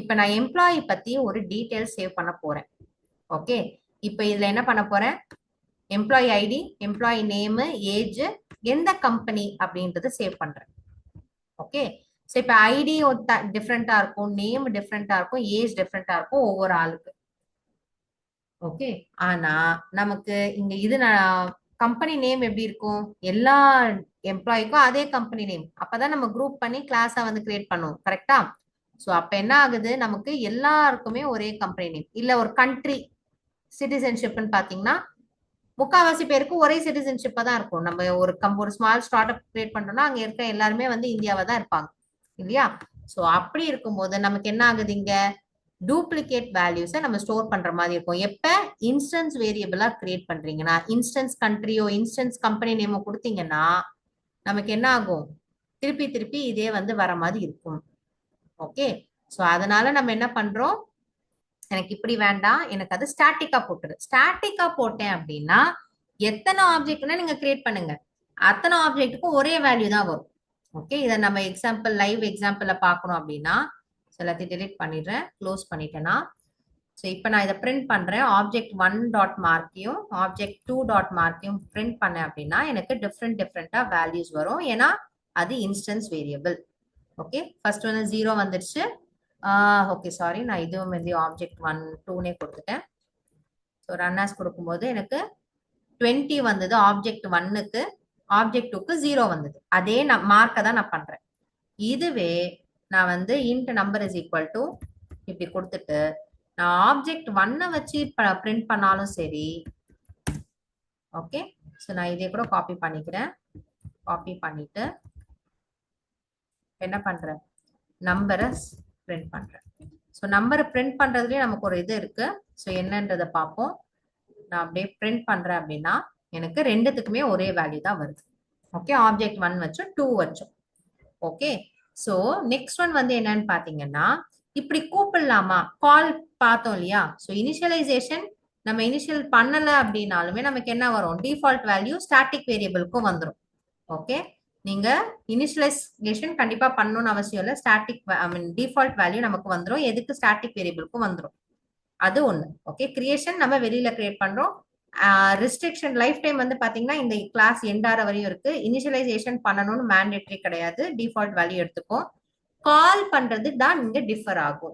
இப்ப நான் எம்ப்ளாயி பத்தி ஒரு டீடைல் சேவ் பண்ண போறேன். ஓகே, இப்ப இதுல என்ன பண்ண போறேன், employee ID, employee name, age, எந்த கம்பெனி அப்படின்றது சேவ் பண்றேன். ஓகே, சோ இப்ப ஐடி டிஃப்ரெண்டா இருக்கும், நேம் டிஃப்ரெண்டா இருக்கும், ஏஜ் டிஃப்ரெண்டா இருக்கும் ஒவ்வொரு ஆளுக்கு. ஓகே, ஆனா நமக்கு இங்க இது கம்பெனி நேம் எப்படி இருக்கும், எல்லா எம்ப்ளாய்க்கும் அதே கம்பெனி நேம், அப்பதான் நம்ம குரூப் பண்ணி கிளாஸா வந்து கிரியேட் பண்ணுவோம், கரெக்டா. சோ அப்ப என்ன ஆகுது, நமக்கு எல்லாருக்குமே ஒரே கம்பெனி நேம். இல்ல ஒரு கண்ட்ரி சிட்டிசன்ஷிப்னு பாத்தீங்கன்னா முக்காவாசி பேருக்கு ஒரே சிட்டிசன்ஷிப்பா தான் இருக்கும். நம்ம ஒரு ஸ்மால் ஸ்டார்ட் அப் கிரியேட் பண்றோம்னா அங்க இருக்க எல்லாருமே வந்து இந்தியாவா தான் இருப்பாங்க இல்லையா. சோ அப்படி இருக்கும்போது நமக்கு என்ன ஆகுது, இங்க டூப்ளிகேட் வேல்யூஸை நம்ம ஸ்டோர் பண்ற மாதிரி இருக்கும். எப்ப இன்ஸ்டன்ஸ் வேரியபிளா கிரியேட் பண்றீங்கன்னா, இன்ஸ்டன்ஸ் கண்ட்ரியோ இன்ஸ்டன்ஸ் கம்பெனி நேமோ கொடுத்தீங்கன்னா நமக்கு என்ன ஆகும், திருப்பி திருப்பி இதே வந்து வர மாதிரி இருக்கும். ஓகே, சோ அதனால நம்ம என்ன பண்றோம், எனக்கு இப்படி வேண்டாம், எனக்கு அது ஸ்டாட்டிக்கா போட்டுரு. ஸ்டாட்டிக்கா போட்டேன் அப்படின்னா எத்தனை ஆப்ஜெக்ட்னா நீங்க கிரியேட் பண்ணுங்க, அத்தனை ஆப்ஜெக்ட்டுக்கும் ஒரே வேல்யூ தான் வரும். ஓகே, இதை நம்ம எக்ஸாம்பிள் லைவ் எக்ஸாம்பிள்ல பார்க்கணும் அப்படின்னா எல்லாத்தையும் டெலிட் பண்ணிடுறேன், க்ளோஸ் பண்ணிட்டேன்னா. ஸோ இப்போ நான் இதை பிரிண்ட் பண்றேன், ஆப்ஜெக்ட் 1 டாட் மார்க்கையும் ஆப்ஜெக்ட் 2 டாட் மார்க்கையும் பிரிண்ட் பண்ணேன் அப்படின்னா எனக்கு டிஃப்ரெண்டா வேல்யூஸ் வரும், ஏன்னா அது இன்ஸ்டன்ஸ் வேரியபிள். ஓகே, ஃபர்ஸ்ட் வந்து 0 வந்துடுச்சு. ஓகே சாரி, நான் இதுவும் வந்து ஆப்ஜெக்ட் 1 2 கொடுத்துட்டேன். ஸோ ரன் ஆஸ் கொடுக்கும்போது எனக்கு 20 வந்தது ஆப்ஜெக்ட் 1க்கு, ஆப்ஜெக்ட் 2க்கு 0 வந்தது. அதே மார்க்கை தான் நான் பண்றேன். இதுவே நான் வந்து int number is equal to இப்படி கொடுத்துட்டு நான் ஆப்ஜெக்ட் 1 வச்சு பிரிண்ட் பண்ணாலும் சரி. ஓகே, ஸோ நான் இதே கூட காப்பி பண்ணிக்கிறேன். காப்பி பண்ணிட்டு என்ன பண்றேன், நம்பரை பிரிண்ட் பண்றேன். ஸோ நம்பரை பிரிண்ட் பண்றதுலயே நமக்கு ஒரு இது இருக்கு. ஸோ என்னன்றதை பார்ப்போம். நான் அப்படியே பிரிண்ட் பண்றேன் அப்படின்னா எனக்கு ரெண்டுத்துக்குமே ஒரே வேல்யூ தான் வருது. ஓகே, ஆப்ஜெக்ட் 1 வச்சோம் 2 வச்சோம். ஓகே, சோ நெக்ஸ்ட் ஒன் வந்து என்னன்னு பாத்தீங்கன்னா இப்படி கூப்பிடலாமா, கால் பார்த்தோம் இல்லையா. ஸோ இனிஷியலைசேஷன் நம்ம இனிஷியல் பண்ணல அப்படின்னாலுமே நமக்கு என்ன வரும், டிஃபால்ட் வேல்யூ ஸ்டாட்டிக் வேரியபிளுக்கும் வந்துடும். ஓகே, நீங்க இனிஷியலைசேஷன் கண்டிப்பா பண்ணணும்னு அவசியம் இல்லை, ஸ்டாட்டிக் ஐ மீன் டிஃபால்ட் வேல்யூ நமக்கு வந்துடும், எதுக்கு ஸ்டாட்டிக் வேரியபிளுக்கும் வந்துடும். அது ஒண்ணு. ஓகே, கிரியேஷன் நம்ம வெளியில கிரியேட் பண்றோம். ரெஸ்ட்ரிக்ஷன் லைஃப் டைம் வந்து பாத்தீங்கன்னா இந்த கிளாஸ் எண்டார வரையும் இருக்கு. இனிஷியலைசேஷன் பண்ணணும்னு மேண்டேட்டரி கிடையாது, டிஃபால்ட் வேல்யூ எடுத்துக்கும். கால் பண்றது தான் இங்க டிஃபர் ஆகும்.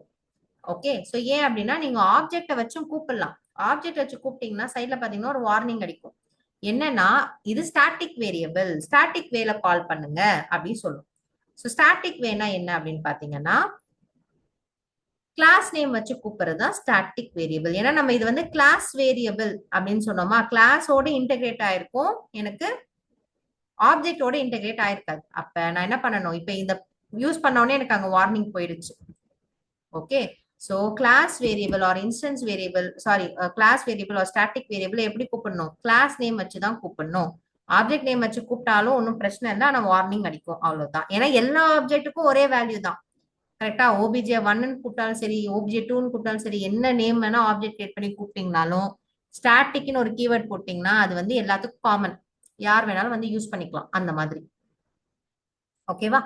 ஓகே, சோ ஏன் அப்படின்னா நீங்க ஆப்ஜெக்ட வச்சும் கூப்பிடலாம். ஆப்ஜெக்ட் வச்சு கூப்பிட்டீங்கன்னா சைட்ல பாத்தீங்கன்னா ஒரு வார்னிங் அடிக்கும், என்னன்னா இது ஸ்டாட்டிக் வேரியபிள், ஸ்டாட்டிக் வேல கால் பண்ணுங்க அப்படின்னு சொல்லும். சோ ஸ்டாட்டிக் வேனா என்ன அப்படின்னு பாத்தீங்கன்னா கிளாஸ் நேம் வச்சு கூப்பிடுறது தான் ஸ்டாட்டிக் வேரியபிள். ஏன்னா நம்ம இது வந்து கிளாஸ் வேரியபிள் அப்படின்னு சொன்னோமா, கிளாஸோட இன்டெகிரேட் ஆயிருக்கும், எனக்கு ஆப்ஜெக்டோட இன்டெகிரேட் ஆயிருக்காது. அப்ப நான் என்ன பண்ணணும், இப்ப இந்த யூஸ் பண்ணோடனே எனக்கு அங்க வார்னிங் போயிடுச்சு. Okay, so class variable or instance variable, sorry class variable or static variable எப்படி கூப்பிடணும், கிளாஸ் நேம் வச்சு தான் கூப்பிடணும். ஆப்ஜெக்ட் நேம் வச்சு கூப்பிட்டாலும் ஒன்றும் பிரச்சனை இல்லை, ஆனா வார்னிங் அடிக்கும், அவ்வளவுதான். ஏன்னா எல்லா ஆப்ஜெக்ட்டுக்கும் ஒரே வேல்யூ தான். கரெக்டா, ஓபிஜே 1 கூப்பிட்டாலும் சரி, ஓபிஜே 2 கூப்பிட்டாலும் சரி, என்ன நேம் வேணா ஆப்ஜெக்ட் கிரியேட் பண்ணி கூப்பிட்டீங்கனாலும் ஸ்டாட்டிக்னு ஒரு கீவேர்ட் போட்டீங்கன்னா அது வந்து எல்லாத்துக்கும் காமன், யார் வேணாலும் வந்து யூஸ் பண்ணிக்கலாம் அந்த மாதிரி. ஓகேவா?